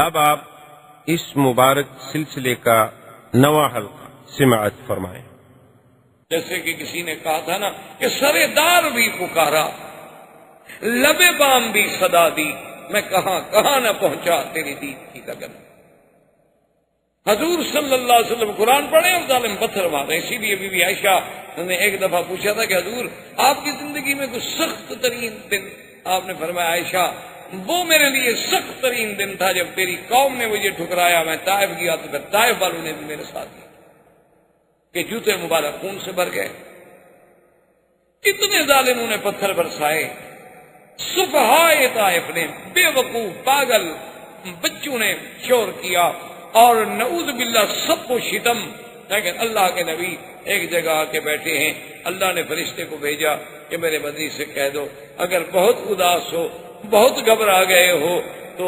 اب آپ اس مبارک سلسلے کا نواں حلقہ سماعت فرمائیں۔ جیسے کہ کسی نے کہا تھا نا کہ سرے دار بھی پکارا، لبے بام بھی صدا دی، میں کہاں کہاں نہ پہنچا تیری دید کی لگن۔ حضور صلی اللہ علیہ وسلم قرآن پڑھے اور ظالم پتھر مارے۔ اسی لیے بی بی عائشہ نے ایک دفعہ پوچھا تھا کہ حضور آپ کی زندگی میں کوئی سخت ترین دن؟ آپ نے فرمایا عائشہ وہ میرے لیے سخت ترین دن تھا جب تیری قوم نے مجھے ٹھکرایا، میں طائف گیا تو پھر طائف والوں نے بھی میرے ساتھ کیا کہ جوتے مبارک خون سے بھر گئے۔ اتنے ظالموں نے پتھر برسائے، سفہائے طائف نے، بے وقوف پاگل بچوں نے شور کیا، اور نعوذ باللہ سب کو شتم۔ لیکن اللہ کے نبی ایک جگہ آ کے بیٹھے ہیں، اللہ نے فرشتے کو بھیجا کہ میرے بدی سے کہہ دو اگر بہت اداس ہو، بہت گھبرا گئے ہو تو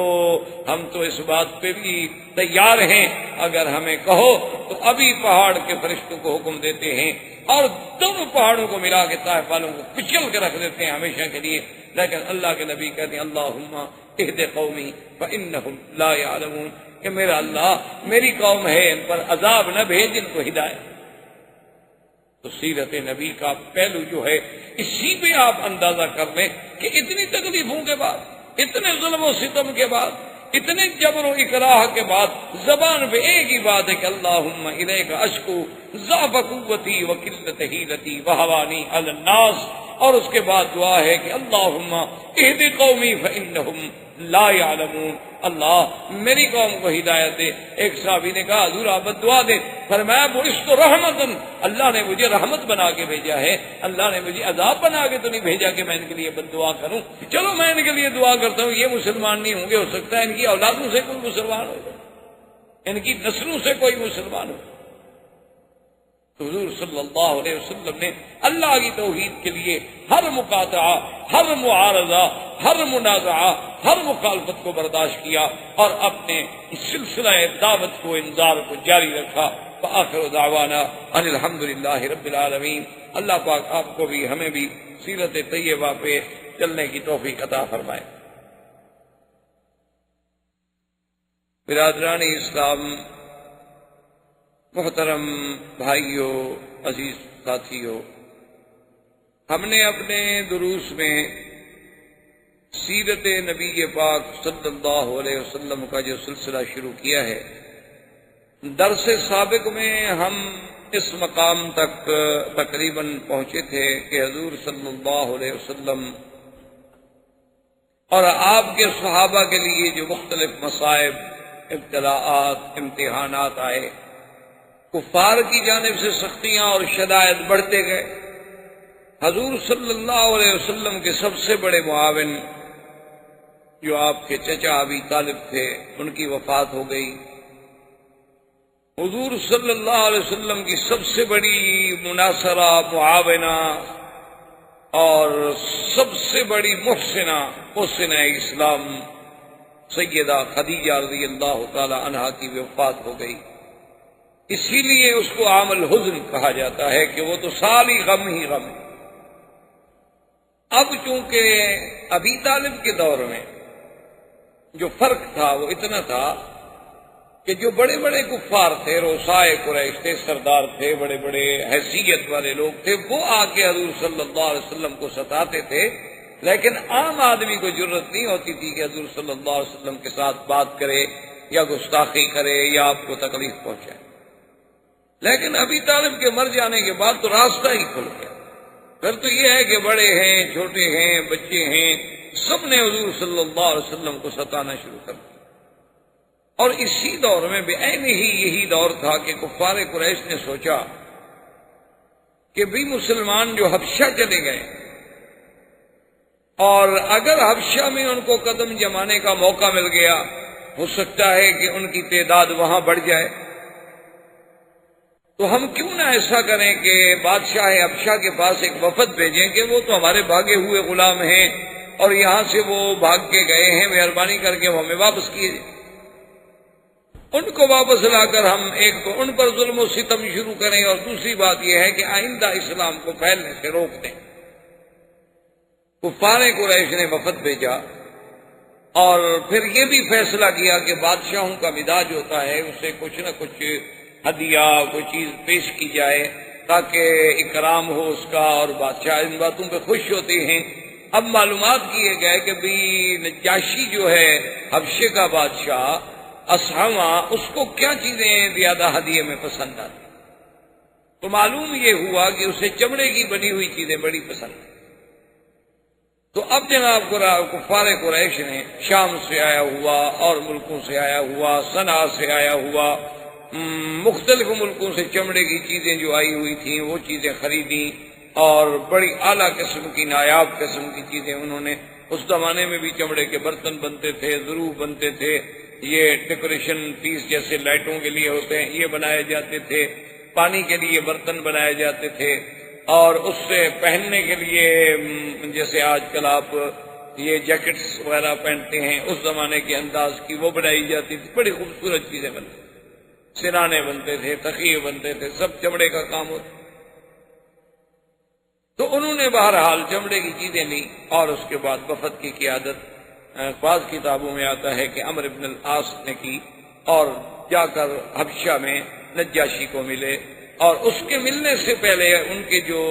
ہم تو اس بات پہ بھی تیار ہیں، اگر ہمیں کہو تو ابھی پہاڑ کے فرشتوں کو حکم دیتے ہیں اور دونوں پہاڑوں کو ملا کے طائف والوں کو کچل کے رکھ دیتے ہیں ہمیشہ کے لیے۔ لیکن اللہ کے نبی کہتے ہیں اللہم اہد قومی فانہم لا یعلمون، کہ میرا اللہ میری قوم ہے ان پر عذاب نہ بھیج، ان کو ہدایت۔ تو سیرت نبی کا پہلو جو ہے اسی پہ آپ اندازہ کر لیں کہ اتنی تکلیفوں کے بعد، اتنے ظلم و ستم کے بعد، اتنے جبر و اکراہ کے بعد زبان پہ ایک ہی بات ہے کہ اللہم الیک اشکو ضعف قوتی وقلت حیلتی وہوانی علی الناس، اور اس کے بعد دعا ہے کہ اللہم اہد قومی فانہم لا یعلمون، اللہ میری قوم کو ہدایت دے۔ ایک صحابی نے کہا حضور آپ دعا دے، فرمایا بعثت رحمتن، اللہ نے مجھے رحمت بنا کے بھیجا ہے، اللہ نے مجھے عذاب بنا کے تو نہیں بھیجا کہ میں ان کے لیے بد دعا کروں۔ چلو میں ان کے لیے دعا کرتا ہوں، یہ مسلمان نہیں ہوں گے، ہو سکتا ہے ان کی اولادوں سے کوئی مسلمان ہو، ان کی نسلوں سے کوئی مسلمان ہو۔ تو حضور صلی اللہ علیہ وسلم نے اللہ کی توحید کے لیے ہر مقاطعہ، ہر معارضہ، ہر منازعہ، ہر مخالفت کو برداشت کیا اور اپنے سلسلہ دعوت کو، انذار کو جاری رکھا۔ وآخر دعوانا ان الحمد للہ رب العالمین۔ اللہ پاک آپ کو بھی ہمیں بھی سیرت طیبہ پہ چلنے کی توفیق عطا فرمائے۔ برادران اسلام، محترم بھائیوں، عزیز ساتھیوں، ہم نے اپنے دروس میں سیرت نبی پاک صلی اللہ علیہ وسلم کا جو سلسلہ شروع کیا ہے، درس سابق میں ہم اس مقام تک تقریباً پہنچے تھے کہ حضور صلی اللہ علیہ وسلم اور آپ کے صحابہ کے لیے جو مختلف مصائب، ابتلاءات، امتحانات آئے، کفار کی جانب سے سختیاں اور شدائد بڑھتے گئے۔ حضور صلی اللہ علیہ وسلم کے سب سے بڑے معاون جو آپ کے چچا ابی طالب تھے، ان کی وفات ہو گئی۔ حضور صلی اللہ علیہ وسلم کی سب سے بڑی مناصرہ، معاونہ اور سب سے بڑی محسنہ اسلام سیدہ خدیجہ رضی اللہ تعالی عنہا کی وفات ہو گئی۔ اسی لیے اس کو عام الحزن کہا جاتا ہے کہ وہ تو سالی غم ہی غم۔ اب چونکہ ابی طالب کے دور میں جو فرق تھا وہ اتنا تھا کہ جو بڑے بڑے کفار تھے، روسائے قریش تھے، سردار تھے، بڑے بڑے حیثیت والے لوگ تھے، وہ آ کے حضور صلی اللہ علیہ وسلم کو ستاتے تھے، لیکن عام آدمی کو جرت نہیں ہوتی تھی کہ حضور صلی اللہ علیہ وسلم کے ساتھ بات کرے یا گستاخی کرے یا آپ کو تکلیف پہنچائے۔ لیکن ابی طالب کے مر جانے کے بعد تو راستہ ہی کھل گیا۔ پھر تو یہ ہے کہ بڑے ہیں، چھوٹے ہیں، بچے ہیں، سب نے حضور صلی اللہ علیہ وسلم کو ستانا شروع کر دیا۔ اور اسی دور میں بعین ہی یہی دور تھا کہ کفار قریش نے سوچا کہ بھی مسلمان جو حبشہ چلے گئے اور اگر حبشہ میں ان کو قدم جمانے کا موقع مل گیا، ہو سکتا ہے کہ ان کی تعداد وہاں بڑھ جائے، تو ہم کیوں نہ ایسا کریں کہ بادشاہ حبشہ کے پاس ایک وفد بھیجیں کہ وہ تو ہمارے بھاگے ہوئے غلام ہیں اور یہاں سے وہ بھاگ کے گئے ہیں، مہربانی کر کے وہ ہمیں واپس کیے جائیں۔ ان کو واپس لا کر ہم ایک تو ان پر ظلم و ستم شروع کریں، اور دوسری بات یہ ہے کہ آئندہ اسلام کو پھیلنے سے روک دیں۔ کفار قریش نے وفد بھیجا اور پھر یہ بھی فیصلہ کیا کہ بادشاہوں کا مزاج ہوتا ہے اسے کچھ نہ کچھ ہدیہ کوئی چیز پیش کی جائے تاکہ اکرام ہو اس کا، اور بادشاہ ان باتوں پہ خوش ہوتے ہیں۔ اب معلومات کیے گئے کہ بھی نجاشی جو ہے حبشے کا بادشاہ اصحما، اس کو کیا چیزیں زیادہ ہدیے میں پسند آتی، تو معلوم یہ ہوا کہ اسے چمڑے کی بنی ہوئی چیزیں بڑی پسند ہیں۔ تو اب جناب کفار قریش نے شام سے آیا ہوا اور ملکوں سے آیا ہوا، صنعا سے آیا ہوا، مختلف ملکوں سے چمڑے کی چیزیں جو آئی ہوئی تھیں وہ چیزیں خریدیں، اور بڑی اعلیٰ قسم کی نایاب قسم کی چیزیں انہوں نے۔ اس زمانے میں بھی چمڑے کے برتن بنتے تھے، ظروف بنتے تھے، یہ ڈیکوریشن پیس جیسے لائٹوں کے لیے ہوتے ہیں یہ بنائے جاتے تھے، پانی کے لیے برتن بنائے جاتے تھے، اور اس سے پہننے کے لیے جیسے آج کل آپ یہ جیکٹس وغیرہ پہنتے ہیں اس زمانے کے انداز کی وہ بنائی جاتی تھی، بڑی خوبصورت چیزیں بنتی، سرانے بنتے تھے، تکیے بنتے تھے، سب چمڑے کا کام ہوتا۔ تو انہوں نے بہرحال چمڑے کی چیزیں لی، اور اس کے بعد وفد کی قیادت بعض کتابوں میں آتا ہے کہ عمرو بن العاص نے کی، اور جا کر حبشہ میں نجاشی کو ملے، اور اس کے ملنے سے پہلے ان کے جو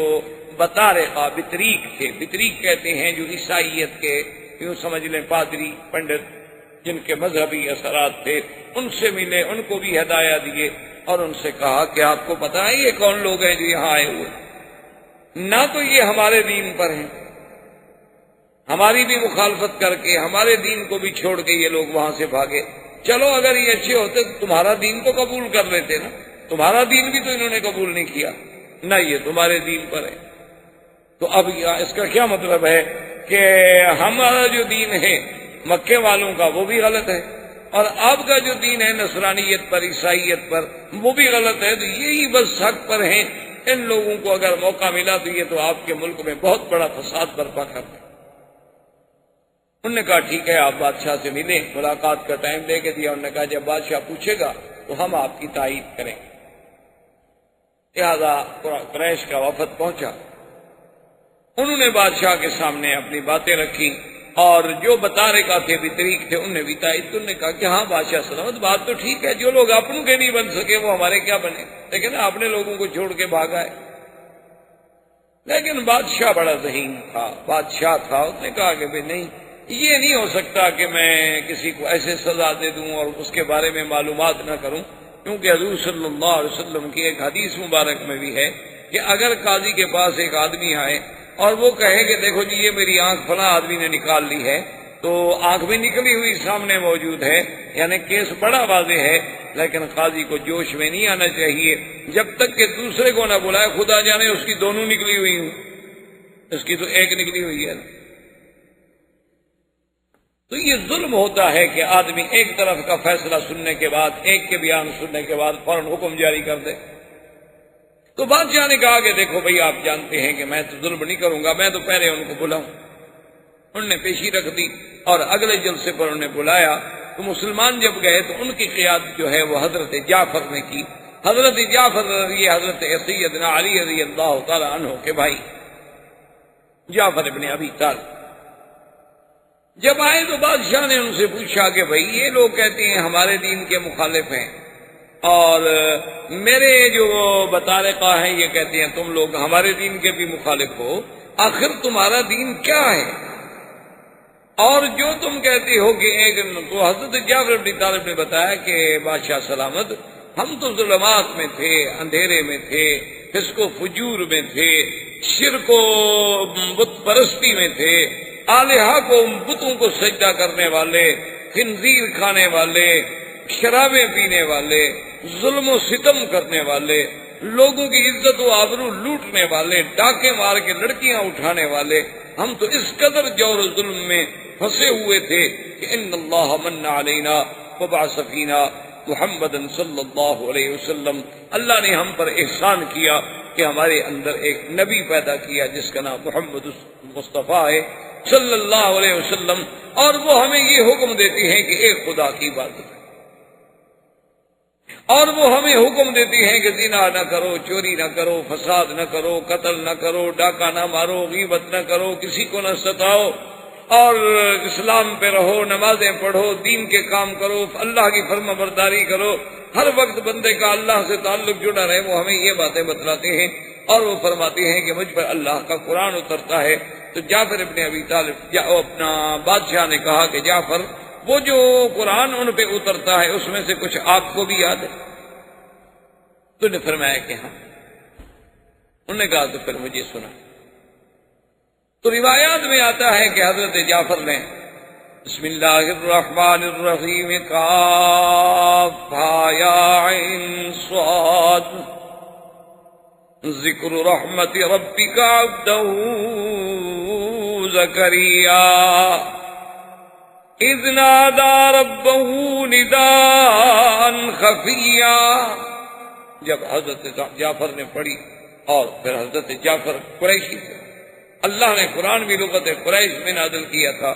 بطارقہ بطریق تھے، بطریق کہتے ہیں جو عیسائیت کے یوں سمجھ لیں پادری پنڈت جن کے مذہبی اثرات تھے، ان سے ملے، ان کو بھی ہدایہ دیے، اور ان سے کہا کہ آپ کو پتہ ہے یہ کون لوگ ہیں جو یہاں آئے ہوئے؟ نہ تو یہ ہمارے دین پر ہیں، ہماری بھی مخالفت کر کے ہمارے دین کو بھی چھوڑ کے یہ لوگ وہاں سے بھاگے، چلو اگر یہ اچھے ہوتے تو تمہارا دین تو قبول کر لیتے نا، تمہارا دین بھی تو انہوں نے قبول نہیں کیا، نہ یہ تمہارے دین پر ہے۔ تو اب اس کا کیا مطلب ہے کہ ہمارا جو دین ہے مکے والوں کا وہ بھی غلط ہے، اور آپ کا جو دین ہے نصرانیت پر عیسائیت پر وہ بھی غلط ہے، تو یہی بس حق پر ہیں۔ ان لوگوں کو اگر موقع ملا تو یہ تو آپ کے ملک میں بہت بڑا فساد برپا کر دیں۔ انہوں نے کہا ٹھیک ہے، آپ بادشاہ سے ملیں، ملاقات کا ٹائم دے کے دیا۔ انہوں نے کہا جب بادشاہ پوچھے گا تو ہم آپ کی تائید کریں گے۔ لہذا قریش کا وفد پہنچا، انہوں نے بادشاہ کے سامنے اپنی باتیں رکھی، اور جو بطارقہ تھے بطریق تھے انہوں نے بھی تائید۔ انہوں نے کہا کہ ہاں بادشاہ سلامت، بات تو ٹھیک ہے، جو لوگ اپنوں کے نہیں بن سکے وہ ہمارے کیا بنے، لیکن اپنے لوگوں کو چھوڑ کے بھاگا ہے۔ لیکن بادشاہ بڑا ذہین تھا، بادشاہ تھا، اس نے کہا کہ بھئی نہیں، یہ نہیں ہو سکتا کہ میں کسی کو ایسے سزا دے دوں اور اس کے بارے میں معلومات نہ کروں، کیونکہ حضور صلی اللہ علیہ وسلم کی ایک حدیث مبارک میں بھی ہے کہ اگر قاضی کے پاس ایک آدمی آئے اور وہ کہے کہ دیکھو جی یہ میری آنکھ فلاں آدمی نے نکال لی ہے، تو آنکھ بھی نکلی ہوئی سامنے موجود ہے، یعنی کیس بڑا واضح ہے، لیکن قاضی کو جوش میں نہیں آنا چاہیے جب تک کہ دوسرے کو نہ بلائے، خدا جانے اس کی دونوں نکلی ہوئی ہوں، اس کی تو ایک نکلی ہوئی ہے۔ تو یہ ظلم ہوتا ہے کہ آدمی ایک طرف کا فیصلہ سننے کے بعد، ایک کے بیان سننے کے بعد فوراً حکم جاری کر دے۔ تو بادشاہ نے کہا کہ دیکھو بھئی آپ جانتے ہیں کہ میں تو ظلم نہیں کروں گا، میں تو پہلے ان کو بلاؤں۔ انہوں نے پیشی رکھ دی، اور اگلے جلسے پر انہوں نے بلایا۔ تو مسلمان جب گئے تو ان کی قیادت جو ہے وہ حضرت جعفر نے کی۔ حضرت جعفر یہ حضرت سیدنا علی رضی اللہ تعالی عنہ کے بھائی جعفر ابن ابی طالب جب آئے تو بادشاہ نے ان سے پوچھا کہ بھئی یہ لوگ کہتے ہیں ہمارے دین کے مخالف ہیں، اور میرے جو بطارقہ ہیں یہ کہتے ہیں تم لوگ ہمارے دین کے بھی مخالف ہو، آخر تمہارا دین کیا ہے؟ اور جو تم کہتے ہو کہ ایک، تو حضرت جعفر بن طالب نے بتایا کہ بادشاہ سلامت ہم تو ظلمات میں تھے، اندھیرے میں تھے، فسق و فجور میں تھے، شرک و بت پرستی میں تھے، آلہہ کو بتوں کو سجدہ کرنے والے، خنزیر کھانے والے، شرابیں پینے والے، ظلم و ستم کرنے والے، لوگوں کی عزت و آبرو لوٹنے والے، ڈاکے مار کے لڑکیاں اٹھانے والے، ہم تو اس قدر جور و ظلم میں پھنسے ہوئے تھے کہ ان اللہ من علینا وبعث فینا محمد صلی اللہ علیہ وسلم، اللہ نے ہم پر احسان کیا کہ ہمارے اندر ایک نبی پیدا کیا جس کا نام محمد مصطفیٰ ہے صلی اللہ علیہ وسلم، اور وہ ہمیں یہ حکم دیتی ہیں کہ ایک خدا کی عبادت، اور وہ ہمیں حکم دیتی ہیں کہ زنا نہ کرو، چوری نہ کرو، فساد نہ کرو، قتل نہ کرو، ڈاکہ نہ مارو، غیبت نہ کرو، کسی کو نہ ستاؤ، اور اسلام پہ رہو، نمازیں پڑھو، دین کے کام کرو، اللہ کی فرما برداری کرو، ہر وقت بندے کا اللہ سے تعلق جڑا رہے، وہ ہمیں یہ باتیں بتلاتے ہیں اور وہ فرماتے ہیں کہ مجھ پر اللہ کا قرآن اترتا ہے۔ تو جعفر ابن ابی طالب اپنا بادشاہ نے کہا کہ جعفر، وہ جو قرآن ان پہ اترتا ہے اس میں سے کچھ آپ کو بھی یاد ہے؟ تو نے فرمایا کہ ہاں۔ انہوں نے کہا تو پھر مجھے سنا۔ تو روایات میں آتا ہے کہ حضرت جعفر نے بسم اللہ الرحمن الرحیم کاف یا عین صاد ذکر رحمت ربک عبدہ زکریا اذ نادى ربه نداء خفیا، جب حضرت جعفر نے پڑھی، اور پھر حضرت جعفر قریشی تھے، اللہ نے قرآن بھی لغت قریش میں نازل کیا تھا،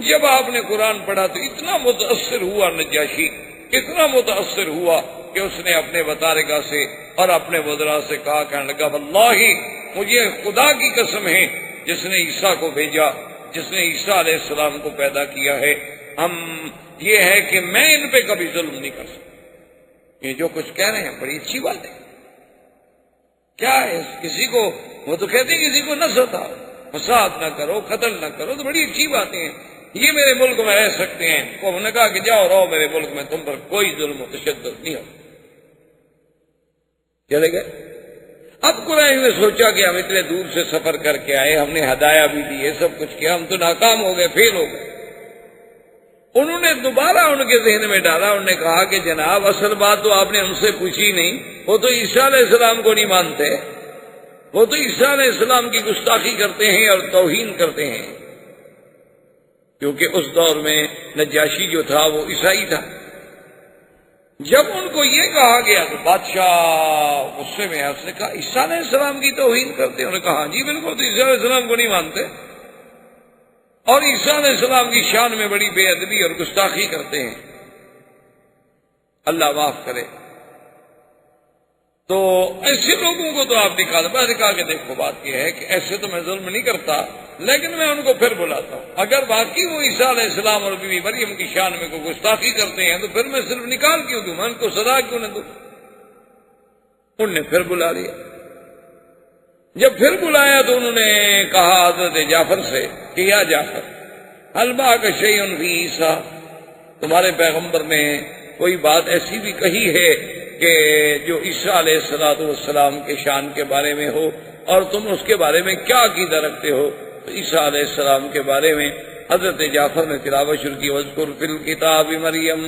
جب آپ نے قرآن پڑھا تو اتنا متاثر ہوا نجاشی، اتنا متاثر ہوا کہ اس نے اپنے وطارگاہ سے اور اپنے وزراء سے کہا، کہنے لگا واللہ مجھے خدا کی قسم ہے جس نے عیسیٰ کو بھیجا، جس نے عیسیٰ علیہ السلام کو پیدا کیا ہے، یہ ہے کہ میں ان پہ کبھی ظلم نہیں کر سکتا۔ یہ جو کچھ کہہ رہے ہیں بڑی اچھی بات ہے، کیا ہے کسی کو، وہ تو کہتے ہیں کسی کو نہ ستاؤ، فساد نہ کرو، قتل نہ کرو، تو بڑی اچھی باتیں ہیں، یہ میرے ملک میں رہ سکتے ہیں۔ انہوں نے کہا کہ جاؤ رہو میرے ملک میں، تم پر کوئی ظلم و تشدد نہیں ہو۔ چلے گئے۔ اب قریش نے سوچا کہ ہم اتنے دور سے سفر کر کے آئے، ہم نے ہدایہ بھی دی، سب کچھ کیا، ہم تو ناکام ہو گئے، فیل ہو گئے۔ انہوں نے دوبارہ ان کے ذہن میں ڈالا، انہوں نے کہا کہ جناب اصل بات تو آپ نے ہم سے پوچھی نہیں، وہ تو عیسیٰ علیہ السلام کو نہیں مانتے، وہ تو عیسیٰ علیہ السلام کی گستاخی کرتے ہیں اور توہین کرتے ہیں، کیونکہ اس دور میں نجاشی جو تھا وہ عیسائی تھا۔ جب ان کو یہ کہا گیا تو بادشاہ غصے میں ہے، اس نے کہا عیسیٰ علیہ السلام کی توہین کرتے ہیں؟ انہوں نے کہا ہاں جی بالکل، تو عیسیٰ علیہ السلام کو نہیں مانتے اور عیسیٰ علیہ السلام کی شان میں بڑی بے ادبی اور گستاخی کرتے ہیں، اللہ معاف کرے۔ تو ایسے لوگوں کو تو آپ نکال، میں نے کہا کہ دیکھو بات یہ ہے کہ ایسے تو میں ظلم نہیں کرتا، لیکن میں ان کو پھر بلاتا ہوں، اگر باقی وہ عیسیٰ علیہ السلام اور بی بی مریم کی شان میں کوئی گستاخی کرتے ہیں تو پھر میں صرف نکال کیوں دوں، میں ان کو سزا کیوں نہ دوں؟ انہوں نے پھر بلا لیا۔ جب پھر بلایا تو انہوں نے کہا حضرت جعفر سے کہ یا جعفر حل معک شیء فی عیسیٰ، تمہارے پیغمبر نے کوئی بات ایسی بھی کہی ہے کہ جو عیسیٰ علیہ السلام کے شان کے بارے میں ہو، اور تم اس کے بارے میں کیا عقیدہ رکھتے ہو؟ تو عیسیٰ علیہ السلام کے بارے میں حضرت جعفر نے تلاوت شروع کی، وَاذْكُرْ فِي الْكِتَابِ مَرْيَمَ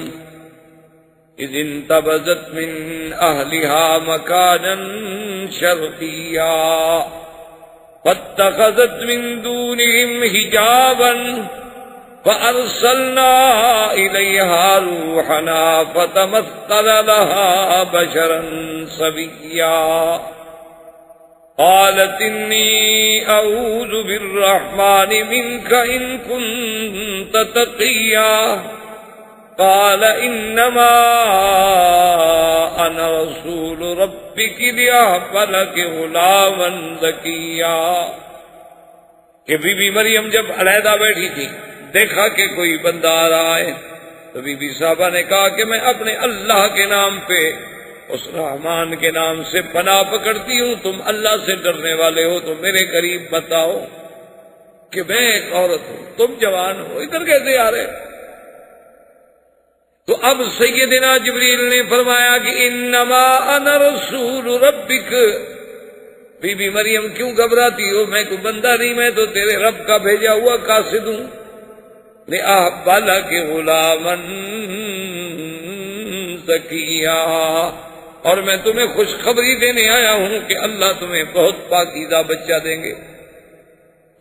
إِذِ انتبذت من أهلها مكانا شرقيا فاتخذت من دونهم حجابا فأرسلنا إليها روحنا فتمثل لها بشرا سويا قالت إني أعوذ بالرحمن منك إن كنت تقيا قال انما انا رسول ربك لأهب لك غلاما زكيا۔ کہ بی بی مریم جب علیحدہ بیٹھی تھی، دیکھا کہ کوئی بندہ آ رہا ہے، تو بی بی صاحبہ نے کہا کہ میں اپنے اللہ کے نام پہ، اس رحمان کے نام سے پناہ پکڑتی ہوں، تم اللہ سے ڈرنے والے ہو تو میرے قریب بتاؤ کہ میں ایک عورت ہوں، تم جوان ہو، ادھر کیسے آ رہے؟ تو اب سیدنا جبریل نے فرمایا کہ انما انا رسول ربک، بی بی مریم کیوں گھبراتی ہو، میں کوئی بندہ نہیں، میں تو تیرے رب کا بھیجا ہوا قاصد ہوں، لأهب لك غلاما زکیا، اور میں تمہیں خوشخبری دینے آیا ہوں کہ اللہ تمہیں بہت پاکیزہ بچہ دیں گے۔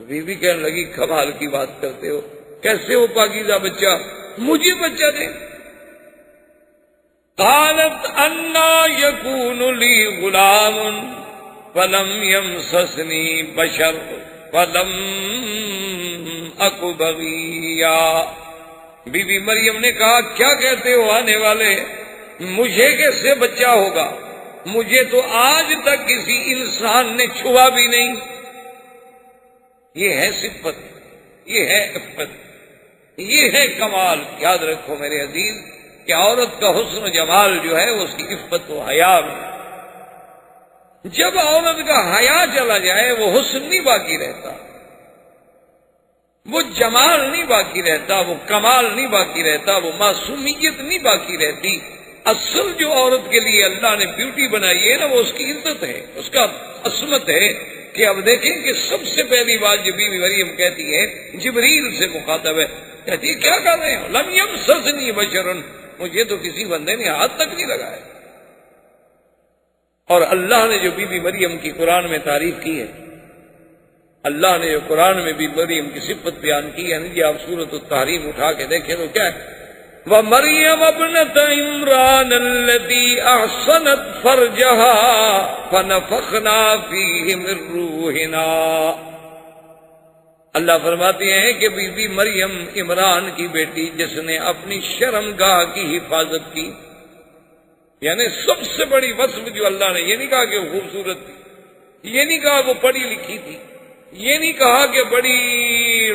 بی بی کہنے لگی کمال کی بات کرتے ہو، کیسے وہ پاکیزہ بچہ مجھے بچہ دیں؟ قالت انا یکون لی غلام ولم یمسسنی بشر ولم اک بغیا۔ بی بی مریم نے کہا کیا کہتے ہو آنے والے، مجھے کیسے بچہ ہوگا، مجھے تو آج تک کسی انسان نے چھوا بھی نہیں۔ یہ ہے صفت یہ ہے عفت، یہ ہے کمال۔ یاد رکھو میرے عزیز کہ عورت کا حسن و جمال جو ہے وہ اس کی عفت و حیا میں۔ جب عورت کا حیا چلا جائے وہ حسن نہیں باقی رہتا، وہ جمال نہیں باقی رہتا، وہ کمال نہیں باقی رہتا، وہ معصومیت نہیں باقی رہتی۔ اصل جو عورت کے لیے اللہ نے بیوٹی بنائی ہے نا، وہ اس کی عزت ہے، اس کا عصمت ہے۔ کہ اب دیکھیں کہ سب سے پہلی بات جو بی بی مریم کہتی ہے، جبریل سے مخاطب ہے، کہتی ہے کیا کر رہے ہو؟ لم یمسسنی بشر، مجھے تو کسی بندے نے ہاتھ تک نہیں لگایا۔ اور اللہ نے جو بی بی مریم کی قرآن میں تعریف کی ہے، اللہ نے جو قرآن میں بی بی مریم کی صفت بیان کی ہے، یہ آپ سورۃ التحریم اٹھا کے دیکھیں تو کیا ہے؟ وَمَرْيَمَ ابْنَتَ عِمْرَانَ الَّتِي أَحْصَنَتْ فَرْجَهَا فَنَفَخْنَا فِيهِ مِن رُّوحِنَا۔ اللہ فرماتے ہیں کہ بی بی مریم عمران کی بیٹی جس نے اپنی شرمگاہ کی حفاظت کی، یعنی سب سے بڑی وصف جو اللہ نے، یہ نہیں کہا کہ وہ خوبصورت تھی، یہ نہیں کہا وہ پڑھی لکھی تھی، یہ نہیں کہا کہ بڑی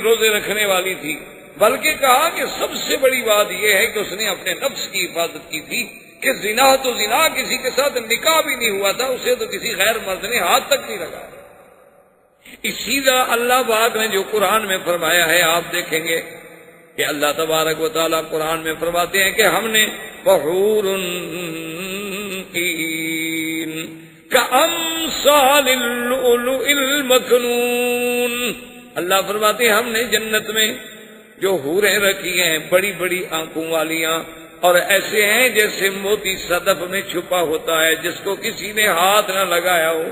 روزے رکھنے والی تھی، بلکہ کہا کہ سب سے بڑی بات یہ ہے کہ اس نے اپنے نفس کی حفاظت کی تھی، کہ زنا تو زنا، کسی کے ساتھ نکاح بھی نہیں ہوا تھا، اسے تو کسی غیر مرد نے ہاتھ تک نہیں لگایا۔ اسی طرح اللہ پاک نے جو قرآن میں فرمایا ہے، آپ دیکھیں گے کہ اللہ تبارک و تعالیٰ قرآن میں فرماتے ہیں کہ ہم نے وحور کأمثال اللؤلؤ المكنون، اللہ فرماتے ہیں ہم نے جنت میں جو حوریں رکھی ہیں بڑی بڑی آنکھوں والیاں، اور ایسے ہیں جیسے موتی صدف میں چھپا ہوتا ہے جس کو کسی نے ہاتھ نہ لگایا ہو۔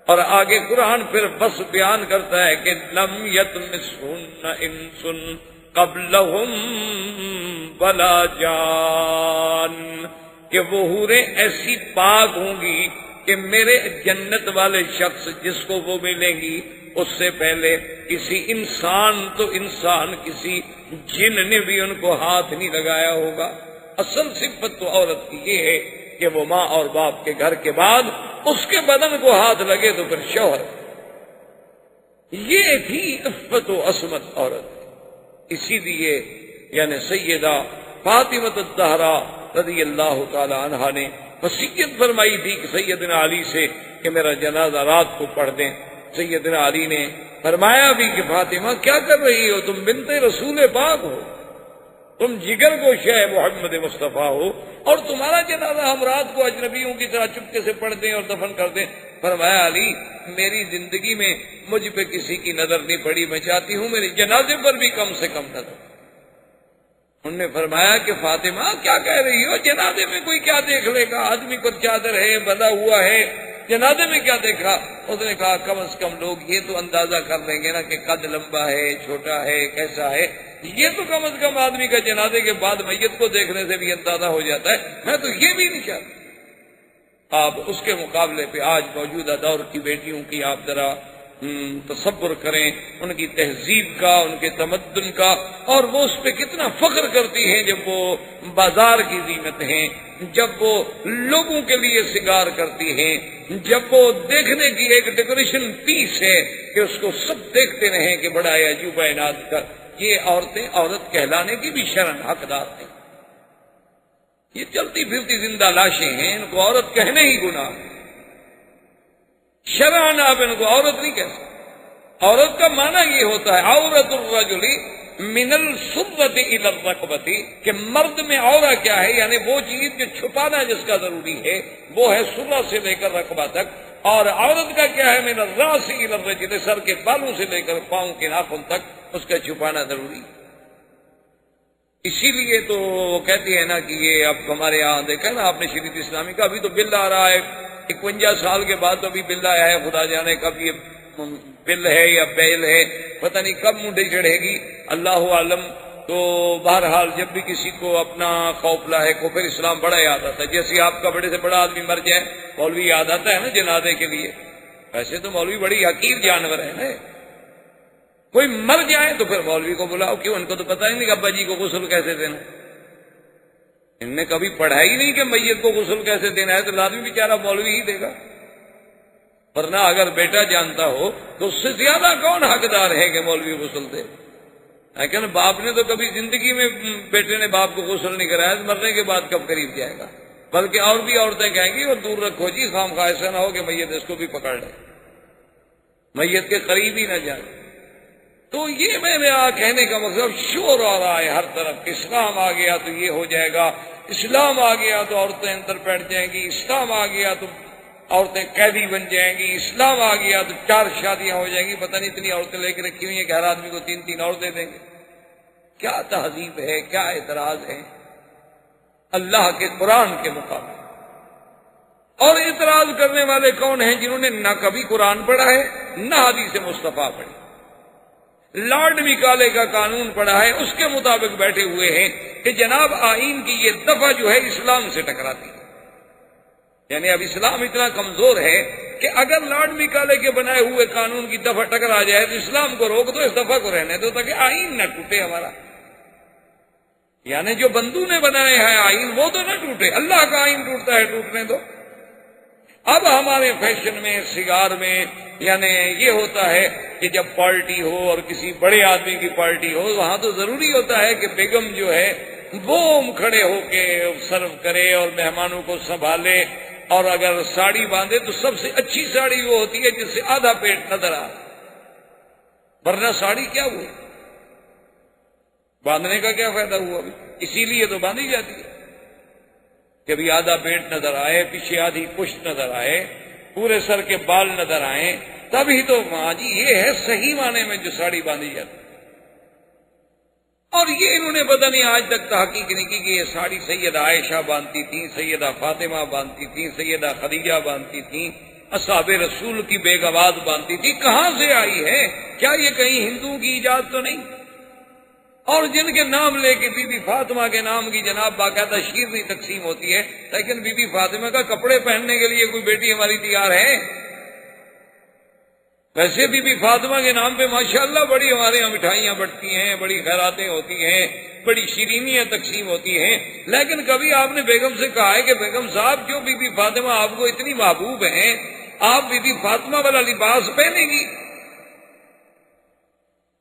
اور آگے قرآن پھر بس بیان کرتا ہے کہ لم یطمثہن انس قبلہم ولا جان، کہ وہ حوریں ایسی پاک ہوں گی کہ میرے جنت والے شخص جس کو وہ ملیں گی اس سے پہلے کسی انسان تو انسان، کسی جن نے بھی ان کو ہاتھ نہیں لگایا ہوگا۔ اصل صفت تو عورت کی یہ ہے کہ وہ ماں اور باپ کے گھر کے بعد اس کے بدن کو ہاتھ لگے تو پھر شوہر۔ یہ تھی عفت و عصمت عورت۔ اسی لیے یعنی سیدہ فاطمہ الزہرا رضی اللہ تعالی عنہا نے وصیت فرمائی تھی کہ سیدنا علی سے کہ میرا جنازہ رات کو پڑھ دیں۔ سیدنا علی نے فرمایا بھی کہ فاطمہ کیا کر رہی ہو؟ تم بنت رسول پاک ہو، تم جگر گوشہ محمد مصطفیٰ ہو، اور تمہارا جنازہ ہم رات کو اجنبیوں کی طرح چپکے سے پڑھ دیں اور دفن کر دیں۔ فرمایا علی میری زندگی میں مجھ پہ کسی کی نظر نہیں پڑی، میں چاہتی ہوں میرے جنازے پر بھی کم سے کم نظر۔ انہوں نے فرمایا کہ فاطمہ کیا کہہ رہی ہو؟ جنازے میں کوئی کیا دیکھ لے گا؟ آدمی کو چادر ہے، بندھا ہوا ہے، جنازے میں کیا دیکھا؟ اس نے کہا کم از کم لوگ یہ تو اندازہ کر لیں گے نا کہ قد لمبا ہے، چھوٹا ہے، کیسا ہے، یہ تو کم از کم آدمی کا جنازے کے بعد میت کو دیکھنے سے بھی اندازہ ہو جاتا ہے، میں تو یہ بھی نہیں چاہتا۔ آپ اس کے مقابلے پہ آج موجودہ دور کی بیٹیوں کی آپ ذرا تصور کریں، ان کی تہذیب کا، ان کے تمدن کا، اور وہ اس پہ کتنا فخر کرتی ہیں جب وہ بازار کی زینت ہیں، جب وہ لوگوں کے لیے سنگار کرتی ہیں، جب وہ دیکھنے کی ایک ڈیکوریشن پیس ہے کہ اس کو سب دیکھتے رہیں کہ بڑا ہے عجوبہ ناز کا۔ یہ عورتیں عورت کہلانے کی بھی شرن حقدار ہیں۔ یہ چلتی پھرتی زندہ لاشیں ہیں، ان کو عورت کہنے ہی گناہ۔ شرعاً آپ ان کو عورت نہیں کہہ سکتے۔ عورت کا معنی یہ ہوتا ہے عورت الرجل من السرۃ الی الرکبۃ، کہ مرد میں عورہ کیا ہے، یعنی وہ چیز جو چھپانا جس کا ضروری ہے وہ ہے سرہ سے لے کر رقبہ تک، اور عورت کا کیا ہے من الراس الی الرجل، سر کے بالوں سے لے کر پاؤں کے ناخن تک اس کا چھپانا ضروری ہے۔ اسی لیے تو وہ کہتی ہے نا کہ یہ اب ہمارے یہاں دیکھا نا آپ نے شریعت اسلامی کا، ابھی تو بل آ رہا ہے 51 سال کے بعد، تو ابھی بل آیا ہے، خدا جانے کب یہ بل ہے یا بیل ہے، پتہ نہیں کب منڈی چڑھے گی، اللہ عالم۔ تو بہرحال جب بھی کسی کو اپنا خوف لاحق ہو، پھر اسلام بڑا یاد آتا ہے۔ جیسے آپ کا بڑے سے بڑا آدمی مر جائے مولوی یاد آتا ہے نا جنازے کے لیے، ویسے تو مولوی بڑی حقیر جانور ہے نا، کوئی مر جائے تو پھر مولوی کو بلاؤ، کیوں؟ ان کو تو پتہ ہی نہیں کہ ابا جی کو غسل کیسے دینا، ان نے کبھی پڑھا ہی نہیں کہ میت کو غسل کیسے دینا ہے، تو لازمی بیچارہ مولوی ہی دے گا۔ ورنہ اگر بیٹا جانتا ہو تو اس سے زیادہ کون حقدار ہے کہ مولوی غسل دے؟ لیکن باپ نے تو کبھی زندگی میں بیٹے نے باپ کو غسل نہیں کرایا، مرنے کے بعد کب قریب جائے گا؟ بلکہ اور بھی عورتیں کہیں گی اور دور رکھو جی، خام خواہ ایسا نہ ہو کہ میت اس کو بھی پکڑ لے، میت کے قریب ہی نہ جائے۔ تو یہ میرا کہنے کا مطلب شور آ رہا ہے ہر طرف، اسلام آ گیا تو یہ ہو جائے گا، اسلام آ گیا تو عورتیں اندر بیٹھ جائیں گی، اسلام آ گیا تو عورتیں قیدی بن جائیں گی، اسلام آ گیا تو 4 شادیاں ہو جائیں گی، پتہ نہیں اتنی عورتیں لے کے رکھی ہوئی ہیں کہ ہر آدمی کو 3 عورتیں دیں گے۔ کیا تہذیب ہے، کیا اعتراض ہے اللہ کے قرآن کے مقابلے؟ اور اعتراض کرنے والے کون ہیں؟ جنہوں نے نہ کبھی قرآن پڑھا ہے نہ حدیث مصطفیٰ پڑھی، لارڈ میکالے کا قانون پڑھا ہے، اس کے مطابق بیٹھے ہوئے ہیں کہ جناب آئین کی یہ دفعہ جو ہے اسلام سے ٹکراتی ہے۔ یعنی اب اسلام اتنا کمزور ہے کہ اگر لارڈ میکالے کے بنائے ہوئے قانون کی دفعہ ٹکرا جائے تو اسلام کو روک دو، اس دفعہ کو رہنے دو تاکہ آئین نہ ٹوٹے ہمارا۔ یعنی جو بندو نے بنائے ہیں آئین وہ تو نہ ٹوٹے، اللہ کا آئین ٹوٹتا ہے ٹوٹنے دو۔ اب ہمارے فیشن میں سگار میں یعنی یہ ہوتا ہے کہ جب پارٹی ہو اور کسی بڑے آدمی کی پارٹی ہو وہاں تو ضروری ہوتا ہے کہ بیگم جو ہے وہ کھڑے ہو کے سرو کرے اور مہمانوں کو سنبھالے، اور اگر ساڑی باندھے تو سب سے اچھی ساڑی وہ ہوتی ہے جس سے آدھا پیٹ نظر آ، ورنہ ساڑی کیا ہوئی؟ باندھنے کا کیا فائدہ ہوا؟ ابھی اسی لیے تو باندھی جاتی ہے کہ ابھی آدھا پیٹ نظر آئے، پیچھے آدھی پشت نظر آئے، پورے سر کے بال نظر آئے، تبھی تو ماں جی یہ ہے صحیح معنی میں جو ساڑی باندھی جاتی۔ اور یہ انہوں نے پتہ نہیں آج تک تحقیق نہیں کی کہ یہ ساڑی سیدہ عائشہ باندھتی تھی، سیدہ فاطمہ باندھتی تھی، سیدہ خدیجہ باندھتی تھی، اصحاب رسول کی بیگمات باندھتی تھی، کہاں سے آئی ہے؟ کیا یہ کہیں ہندوؤں کی ایجاد تو نہیں؟ اور جن کے نام لے کے بی بی فاطمہ کے نام کی جناب باقاعدہ شیرنی تقسیم ہوتی ہے، لیکن بی بی فاطمہ کا کپڑے پہننے کے لیے کوئی بیٹی ہماری تیار ہے؟ ویسے بی بی فاطمہ کے نام پہ ماشاءاللہ بڑی ہمارے یہاں مٹھائیاں بٹتی ہیں، بڑی خیراتیں ہوتی ہیں، بڑی شیرینیاں تقسیم ہوتی ہیں، لیکن کبھی آپ نے بیگم سے کہا ہے کہ بیگم صاحب کیوں بی بی فاطمہ آپ کو اتنی محبوب ہیں، آپ بی بی فاطمہ والا لباس پہنیں گی؟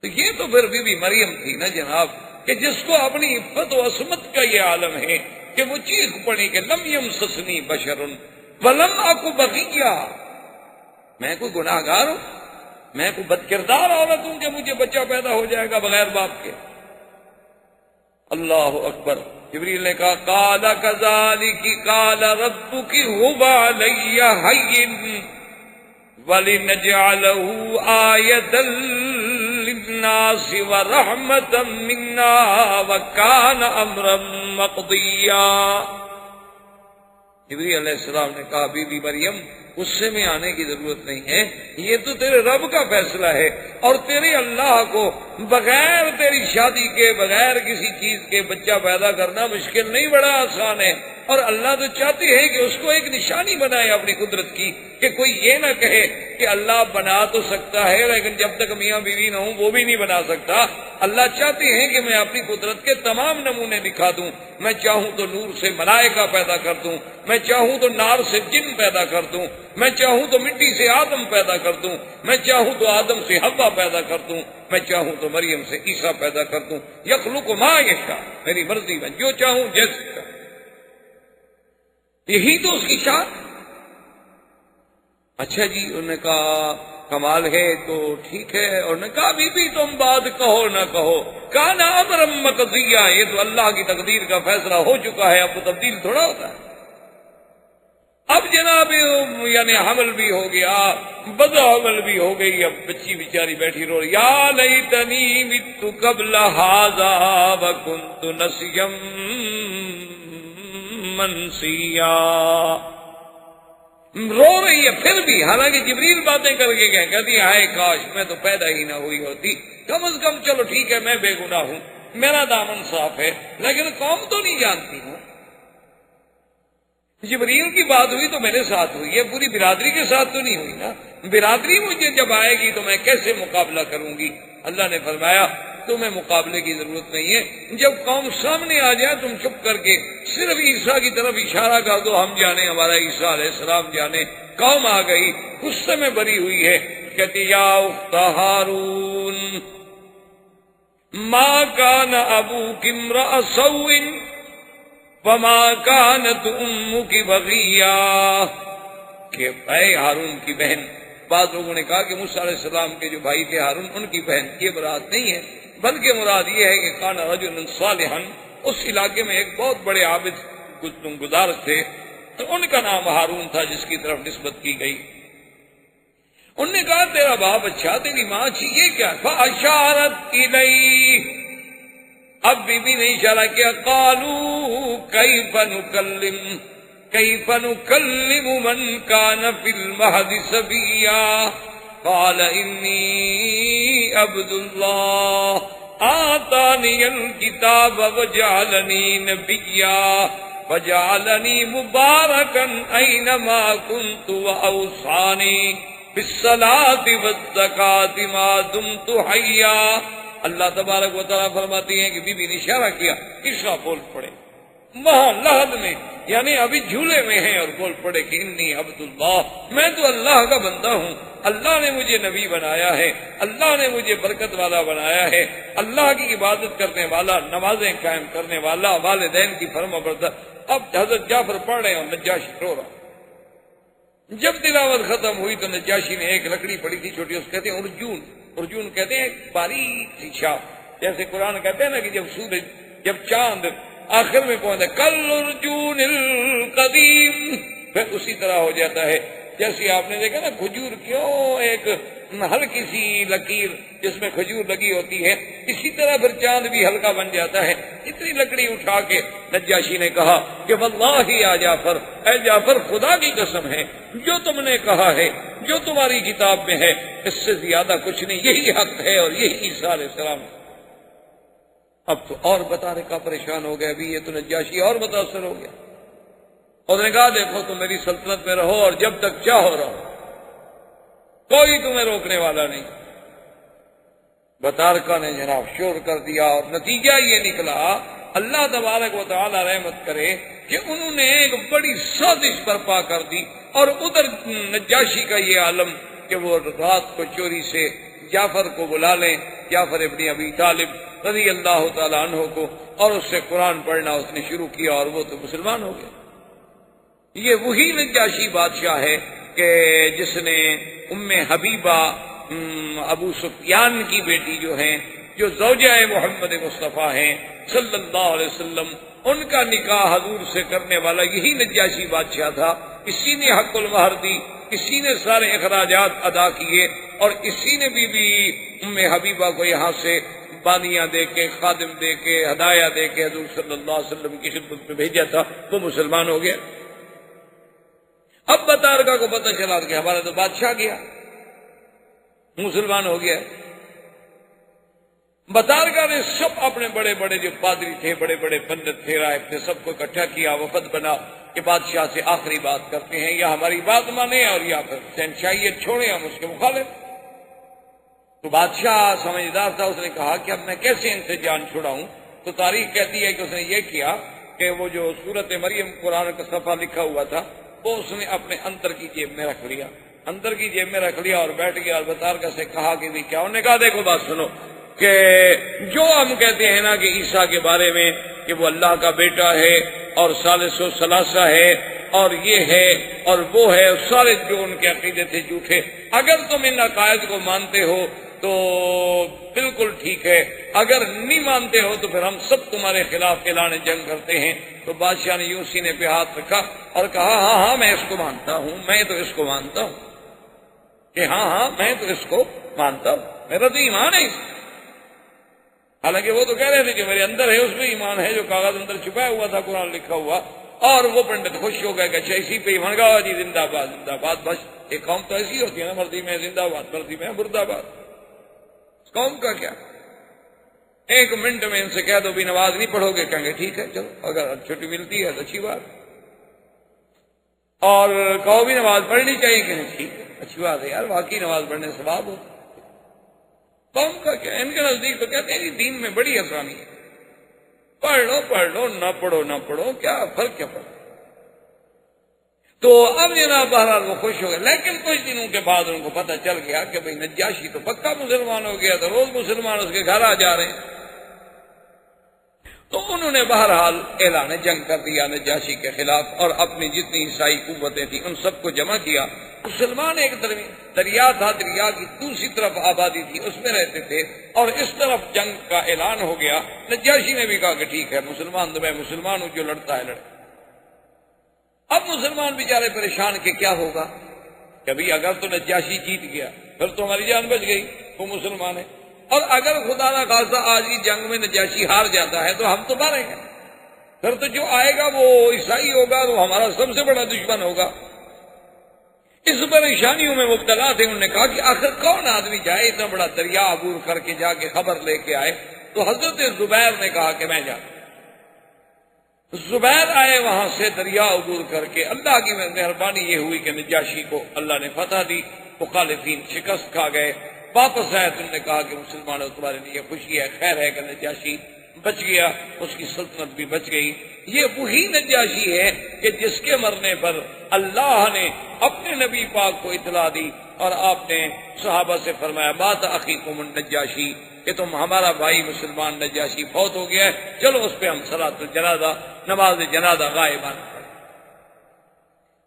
تو یہ تو پھر بی بی مریم تھی نا جناب، کہ جس کو اپنی عفت و عصمت کا یہ عالم ہے کہ وہ چیخ پڑی کہ لم یمسسنی بشر ولم اکو بغیہ، میں کوئی گناہ گار ہوں، میں کوئی بد کردار عورت ہوں کہ مجھے بچہ پیدا ہو جائے گا بغیر باپ کے؟ اللہ اکبر۔ جبریل نے کہا قال کذالک قال ربک هو علی ہین وَلِنَجْعَلَهُ آیَةً لِلنَّاسِ وَرَحْمَةً مِنَّا وَكَانَ أَمْرًا مَقْضِيًّا۔ جبریل علیہ السلام نے کہا بی بی مریم غصے میں آنے کی ضرورت نہیں ہے، یہ تو تیرے رب کا فیصلہ ہے، اور تیرے اللہ کو بغیر تیری شادی کے بغیر کسی چیز کے بچہ پیدا کرنا مشکل نہیں، بڑا آسان ہے۔ اور اللہ تو چاہتے ہیں کہ اس کو ایک نشانی بنائے اپنی قدرت کی، کہ کوئی یہ نہ کہے کہ اللہ بنا تو سکتا ہے لیکن جب تک میاں بیوی نہ ہوں وہ بھی نہیں بنا سکتا۔ اللہ چاہتے ہیں کہ میں اپنی قدرت کے تمام نمونے دکھا دوں، میں چاہوں تو نور سے ملائکہ پیدا کر دوں، میں چاہوں تو نار سے جن پیدا کر دوں، میں چاہوں تو مٹی سے آدم پیدا کر دوں، میں چاہوں تو آدم سے حوا پیدا کر دوں، میں چاہوں تو مریم سے عیسیٰ پیدا کر دوں۔ یخلق ما یشاء، میری مرضی میں جو چاہوں جیسے چاہوں، یہی تو اس کی شان۔ اچھا جی، انہوں نے کہا کمال ہے تو ٹھیک ہے، اور انہوں نے کہا بی بی تم بات کہو نہ کہو، کان امرا مقضیا، یہ تو اللہ کی تقدیر کا فیصلہ ہو چکا ہے، اب وہ تبدیل تھوڑا ہوتا ہے۔ اب جناب یعنی حمل بھی ہو گیا، بد حمل بھی ہو گئی، اب بچی بیچاری بیٹھی رو رہی، یا لیتنی مت قبل ھذا وکنت نسیا منسیا، رو رہی ہے پھر بھی، حالانکہ جبریل باتیں کر کے کہتی ہائے کاش میں تو پیدا ہی نہ ہوئی ہوتی، کم از کم چلو ٹھیک ہے میں بے گناہ ہوں، میرا دامن صاف ہے، لیکن قوم تو نہیں جانتی ہوں۔ جبریل کی بات ہوئی تو میرے ساتھ ہوئی ہے، پوری برادری کے ساتھ تو نہیں ہوئی نا، برادری مجھے جب آئے گی تو میں کیسے مقابلہ کروں گی؟ اللہ نے فرمایا تمہیں مقابلے کی ضرورت نہیں ہے، جب قوم سامنے آ جائے تم چپ کر کے صرف عیسیٰ کی طرف اشارہ کر دو، ہم جانے ہمارا عیسیٰ علیہ السلام جانے، قوم آ گئی غصے میں بری ہوئی ہے، کہتی یا اخت ہارون ما کان ابوک امرأ سوء وما کانت امک بغیا، کہ اے ہارون کی بہن، بعض لوگوں نے کہا کہ موسیٰ علیہ السلام کے جو بھائی تھے ہارون ان کی بہن، یہ مراد نہیں ہے، بلکہ مراد یہ ہے کہ کان رجل صالحا، اس علاقے میں ایک بہت بڑے عابد گزار تھے، تو ان کا نام ہارون تھا جس کی طرف نسبت کی گئی۔ انہوں نے کہا تیرا باپ اچھا، تیری ماں اچھی، یہ کیا؟ فاشارت الیہ، اب بی بی نے اشارہ کیا، قالوا کیف نکلم من کان فی المہد صبیا، قال انی عبد اللہ آتانی الکتاب وجعلنی نبیا وجعلنی مبارکا اینما کنت واوصانی بالصلاۃ والزکاۃ ما دمت حیا۔ اللہ تبارک و تعالیٰ فرماتی ہیں کہ بی بی نے اشارہ کیا، عشاء بول پڑے وہاں لحد میں، یعنی ابھی جھولے میں ہیں، اور بول پڑے کہ انی عبد اللہ، میں تو اللہ کا بندہ ہوں، اللہ نے مجھے نبی بنایا ہے، اللہ نے مجھے برکت والا بنایا ہے، اللہ کی عبادت کرنے والا، نمازیں قائم کرنے والا، والدین کی فرما بردار۔ اب حضرت جعفر پڑھ رہے ہیں اور نجاشی رو رہا۔ جب تلاوت ختم ہوئی تو نجاشی نے ایک لکڑی پڑی تھی چھوٹی، اس کہتے ہیں ارجون، ارجون کہتے ہیں باریک سی چھاپ، جیسے قرآن کہتے ہیں نا کہ جب چاند آخر میں پہنچتا کل ارجون القدیم، پھر اسی طرح ہو جاتا ہے۔ جیسے آپ نے دیکھا نا کھجور کیوں ایک ہلکی سی لکیر جس میں کھجور لگی ہوتی ہے، اسی طرح پھر چاند بھی ہلکا بن جاتا ہے۔ اتنی لکڑی اٹھا کے نجاشی نے کہا کہ واللہ یا جعفر، اے جعفر خدا کی قسم ہے، جو تم نے کہا ہے، جو تمہاری کتاب میں ہے، اس سے زیادہ کچھ نہیں، یہی حق ہے اور یہی عیسیٰ علیہ السلام۔ اب تو اور بتانے کا پریشان ہو گیا، ابھی یہ تو نجاشی اور متاثر ہو گیا۔ اور نے کہا دیکھو تم میری سلطنت میں رہو اور جب تک چاہو رہو، کوئی تمہیں روکنے والا نہیں۔ بطارکہ نے جناب شور کر دیا، اور نتیجہ یہ نکلا، اللہ تبارک و تعالی رحمت کرے، کہ انہوں نے ایک بڑی سازش برپا کر دی، اور ادھر نجاشی کا یہ عالم کہ وہ رات کو چوری سے جعفر کو بلا لیں، جعفر ابن ابی طالب رضی اللہ تعالی عنہ کو، اور اس سے قرآن پڑھنا اس نے شروع کیا، اور وہ تو مسلمان ہو گیا۔ یہ وہی نجاشی بادشاہ ہے کہ جس نے ام حبیبہ ابو سفیان کی بیٹی جو ہیں، جو زوجہ محمد مصطفیٰ ہیں صلی اللہ علیہ وسلم، ان کا نکاح حضور سے کرنے والا یہی نجاشی بادشاہ تھا۔ اسی نے حق المہر دی، اسی نے سارے اخراجات ادا کیے، اور اسی نے بی بی ام حبیبہ کو یہاں سے بانیاں دے کے، خادم دے کے، ہدایہ دے کے حضور صلی اللہ علیہ وسلم کی خدمت میں بھیجا تھا، وہ مسلمان ہو گیا۔ اب بطارکہ کو پتہ چلا کہ ہمارا تو بادشاہ گیا، مسلمان ہو گیا۔ بطارکہ نے سب اپنے بڑے بڑے جو پادری تھے، بڑے بڑے پنڈت تھے، راہب تھے، سب کو اکٹھا کیا، وفد بنا کہ بادشاہ سے آخری بات کرتے ہیں، یا ہماری بات مانے اور یا پھر شہنشاہیت چھوڑیں، ہم اس کے مخالف۔ تو بادشاہ سمجھدار تھا، اس نے کہا کہ اب میں کیسے ان سے جان چھڑاؤں؟ تو تاریخ کہتی ہے کہ اس نے یہ کیا کہ وہ جو سورت مریم قرآن کا صفحہ لکھا ہوا تھا وہ اس نے اپنے اندر کی جیب میں رکھ لیا، اندر کی جیب میں رکھ لیا، اور بیٹھ گیا، اور بطارکہ سے کہا کہ بھی کیا؟ انہوں نے کہا دیکھو بات سنو، کہ جو ہم کہتے ہیں نا کہ عیسیٰ کے بارے میں کہ وہ اللہ کا بیٹا ہے اور ثالث و ثلاثہ ہے اور یہ ہے اور وہ ہے، سارے جو ان کے عقیدے تھے جھوٹے، اگر تم ان عقائد کو مانتے ہو تو بالکل ٹھیک ہے، اگر نہیں مانتے ہو تو پھر ہم سب تمہارے خلاف اعلان جنگ کرتے ہیں۔ تو بادشاہ نے یوں سینے پہ ہاتھ رکھا اور کہا ہاں ہاں میں اس کو مانتا ہوں، میں تو اس کو مانتا ہوں، کہ ہاں ہاں میں تو اس کو مانتا ہوں، میرا تو ایمان ہے اس۔ حالانکہ وہ تو کہہ رہے تھے کہ میرے اندر ہے، اس میں ایمان ہے، جو کاغذ اندر چھپایا ہوا تھا قرآن لکھا ہوا۔ اور وہ پنڈت خوش ہو گئے کہ اچھا اسی پہ ایمان گاوا جی، زندہ باد زندہ باد۔ بس ایک قوم تو ایسی ہوتی ہے نا، مرضی میں زندہ باد، مرضی میں مردہ باد۔ قوم کا کیا، ایک منٹ میں ان سے کہہ دو بھی نماز نہیں پڑھو گے، کہیں گے ٹھیک ہے چلو، اگر چھٹی ملتی ہے تو اچھی بات، اور کہو بھی نماز پڑھنی چاہیے، کہیں ٹھیک ہے اچھی بات ہے یار، واقعی نماز پڑھنے سے ثواب ہو۔ قوم کا کیا، ان کے نزدیک تو کہتے ہیں جی دین میں بڑی آسانی ہے، پڑھ لو نہ پڑھو نہ پڑھو، کیا فرق کیا پڑا۔ تو اب جناب بہرحال وہ خوش ہو گئے، لیکن کچھ دنوں کے بعد ان کو پتہ چل گیا کہ بھئی نجاشی تو پکا مسلمان ہو گیا، تو روز مسلمان اس کے گھر آ جا رہے ہیں۔ تو انہوں نے بہرحال اعلان جنگ کر دیا نجاشی کے خلاف، اور اپنی جتنی عیسائی قوتیں تھیں ان سب کو جمع کیا۔ مسلمان ایک دریا تھا، دریا کی دوسری طرف آبادی تھی، اس میں رہتے تھے، اور اس طرف جنگ کا اعلان ہو گیا۔ نجاشی نے بھی کہا کہ ٹھیک ہے، مسلمان تو میں مسلمان ہوں، جو لڑتا ہے لڑے۔ اب مسلمان بیچارے پریشان کہ کیا ہوگا، کبھی اگر تو نجاشی جیت گیا پھر تو ہماری جان بچ گئی، وہ مسلمان ہے، اور اگر خدا نہ خاصہ آج کی جنگ میں نجاشی ہار جاتا ہے تو ہم تو ماریں گے، پھر تو جو آئے گا وہ عیسائی ہوگا، وہ ہمارا سب سے بڑا دشمن ہوگا۔ اس پریشانیوں میں مبتلا تھے۔ انہوں نے کہا کہ آخر کون آدمی جائے اتنا بڑا دریا عبور کر کے جا کے خبر لے کے آئے؟ تو حضرت زبیر نے کہا کہ میں جاؤں۔ زبیر آئے وہاں سے دریا عبور کر کے۔ اللہ کی مہربانی یہ ہوئی کہ نجاشی کو اللہ نے فتح دی، مخالفین شکست کھا گئے۔ واپس آئے تو انہوں نے کہا کہ مسلمانوں تمہارے لیے خوشی ہے، خیر ہے کہ نجاشی بچ گیا، اس کی سلطنت بھی بچ گئی۔ یہ وہی نجاشی ہے کہ جس کے مرنے پر اللہ نے اپنے نبی پاک کو اطلاع دی، اور آپ نے صحابہ سے فرمایا مات اخیکم النجاشی، کہ تم ہمارا بھائی مسلمان نجاشی فوت ہو گیا ہے، چلو اس پہ ہم صلاۃ الجنازہ، نماز جنازہ غائبانہ پڑھیں۔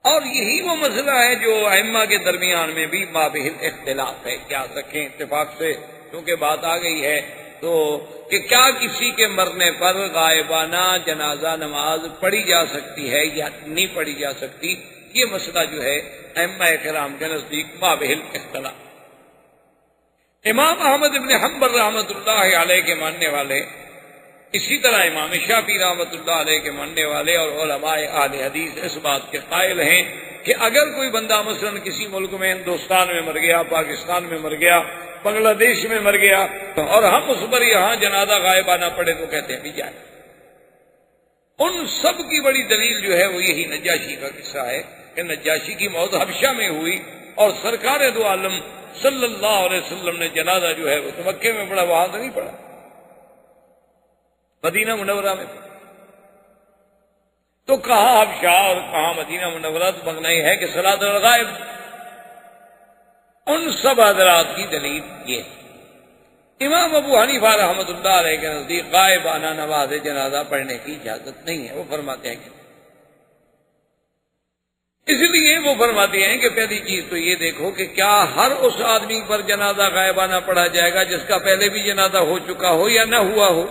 اور یہی وہ مسئلہ ہے جو ائمہ کے درمیان میں بھی مابہم اختلاف ہے، کیا سکیں اتفاق سے، کیونکہ بات آ گئی ہے تو کہ کیا کسی کے مرنے پر غائبانہ جنازہ نماز پڑھی جا سکتی ہے یا نہیں پڑھی جا سکتی۔ یہ مسئلہ جو ہے ائمہ کرام کے نزدیک مابہم اختلاف۔ امام احمد ابن حنبل رحمۃ اللہ علیہ کے ماننے والے، اسی طرح امام شافعی رحمۃ اللہ علیہ کے ماننے والے اور علماء اہل حدیث اس بات کے قائل ہیں کہ اگر کوئی بندہ مثلا کسی ملک میں، ہندوستان میں مر گیا، پاکستان میں مر گیا، بنگلہ دیش میں مر گیا، اور ہم اس پر یہاں جنازہ غائبانہ پڑھے تو کہتے ہیں بھی جائے۔ ان سب کی بڑی دلیل جو ہے وہ یہی نجاشی کا قصہ ہے کہ نجاشی کی موت حبشہ میں ہوئی، اور سرکار دو عالم صلی اللہ علیہ وسلم نے جنازہ جو ہے وہ تو مکے میں پڑھا، وہاں تو نہیں پڑھا، مدینہ منورہ میں پڑھا۔ تو کہاں حبشہ اور کہاں مدینہ منورہ، تو بننا ہی ہے کہ صلاۃ الغائب۔ ان سب حضرات کی دلیل یہ ہے۔ امام ابو حنیفہ رحمۃ اللہ علیہ کے نزدیک غائبانہ نماز جنازہ پڑھنے کی اجازت نہیں ہے۔ وہ فرماتے ہیں کہ اس لیے وہ فرماتے ہیں کہ پہلی چیز تو یہ دیکھو کہ کیا ہر اس آدمی پر جنازہ غائبانہ پڑھا جائے گا جس کا پہلے بھی جنازہ ہو چکا ہو یا نہ ہوا ہو؟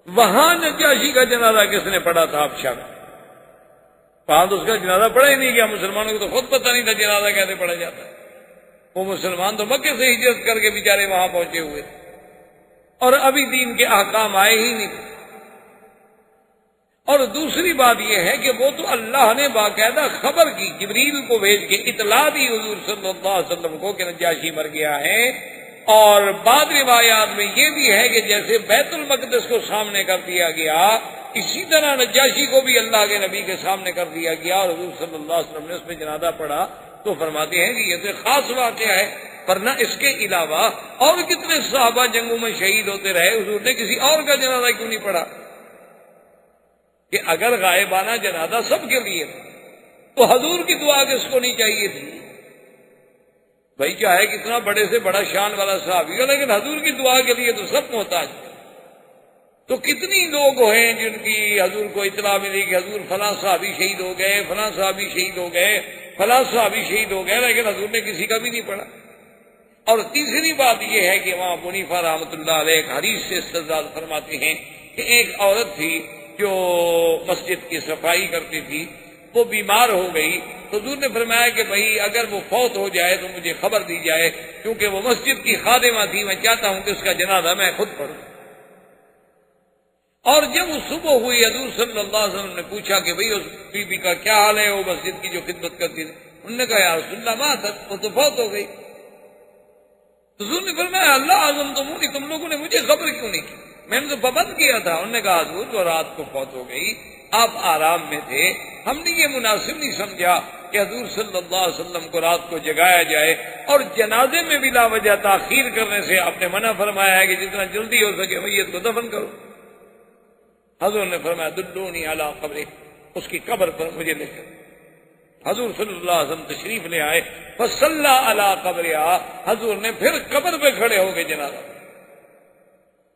وہاں نجاشی کا جنازہ کس نے پڑھا تھا حبشہ میں؟ وہاں تو اس کا جنازہ پڑھا ہی نہیں گیا، مسلمانوں کو تو خود پتہ نہیں تھا جنازہ کیسے پڑھا جاتا ہے۔ وہ مسلمان تو مکے سے ہجرت کر کے بیچارے وہاں پہنچے ہوئے تھے، اور ابھی دین کے احکام آئے ہی نہیں تھے۔ اور دوسری بات یہ ہے کہ وہ تو اللہ نے باقاعدہ خبر کی، جبریل کو بھیج کے اطلاع دی حضور صلی اللہ علیہ وسلم کو کہ نجاشی مر گیا ہے۔ اور بعض روایات میں یہ بھی ہے کہ جیسے بیت المقدس کو سامنے کر دیا گیا، اسی طرح نجاشی کو بھی اللہ کے نبی کے سامنے کر دیا گیا، اور حضور صلی اللہ علیہ وسلم نے اس میں جنازہ پڑھا۔ تو فرماتے ہیں کہ یہ تو خاص واقعہ ہے، ورنہ اس کے علاوہ اور کتنے صحابہ جنگوں میں شہید ہوتے رہے، حضور نے کسی اور کا جنازہ کیوں نہیں پڑھا؟ کہ اگر غائبانہ جنازہ سب کے لیے تھا تو حضور کی دعا کس کو نہیں چاہیے تھی؟ بھائی چاہے کتنا بڑے سے بڑا شان والا صحابی ہو، لیکن حضور کی دعا کے لیے تو سب محتاج تھے۔ تو کتنی لوگ ہیں جن کی حضور کو اطلاع ملی کہ حضور فلاں صحابی شہید ہو گئے، فلاں صحابی شہید ہو گئے، فلاں صحابی شہید ہو گئے، لیکن حضور نے کسی کا بھی نہیں پڑھا۔ اور تیسری بات یہ ہے کہ وہاں منیفہ رحمۃ اللہ علیہ ایک حدیث سے استدلال فرماتے ہیں کہ ایک عورت تھی جو مسجد کی صفائی کرتی تھی، وہ بیمار ہو گئی، تو حضور نے فرمایا کہ بھائی اگر وہ فوت ہو جائے تو مجھے خبر دی جائے، کیونکہ وہ مسجد کی خادمہ تھی، میں چاہتا ہوں کہ اس کا جنازہ میں خود پڑھوں۔ اور جب وہ صبح ہوئی، حضور صلی اللہ علیہ وسلم نے پوچھا کہ بھئی اس بی بی کا کیا حال ہے، وہ مسجد کی جو خدمت کرتی تھی؟ انہوں نے کہا یا رسول اللہ ماتت، وہ تو فوت ہو گئی۔ حضور نے فرمایا اللہ اعظم تمونی، تم لوگوں نے مجھے خبر کیوں نہیں کی؟ میں نے تو پابند کیا تھا۔ انہوں نے کہا حضور وہ رات کو فوت ہو گئی، آپ آرام میں تھے، ہم نے یہ مناسب نہیں سمجھا کہ حضور صلی اللہ علیہ وسلم کو رات کو جگایا جائے، اور جنازے میں بلا وجہ تاخیر کرنے سے آپ نے منع فرمایا ہے کہ جتنا جلدی ہو سکے میت کو دفن کرو۔ حضور نے فرمایا دلونی علی قبرہ، اس کی قبر پر مجھے لے کر حضور صلی اللہ علیہ وسلم تشریف لے آئے، فصلی علی قبرہا، حضور نے پھر قبر پہ کھڑے ہو گئے جنازہ۔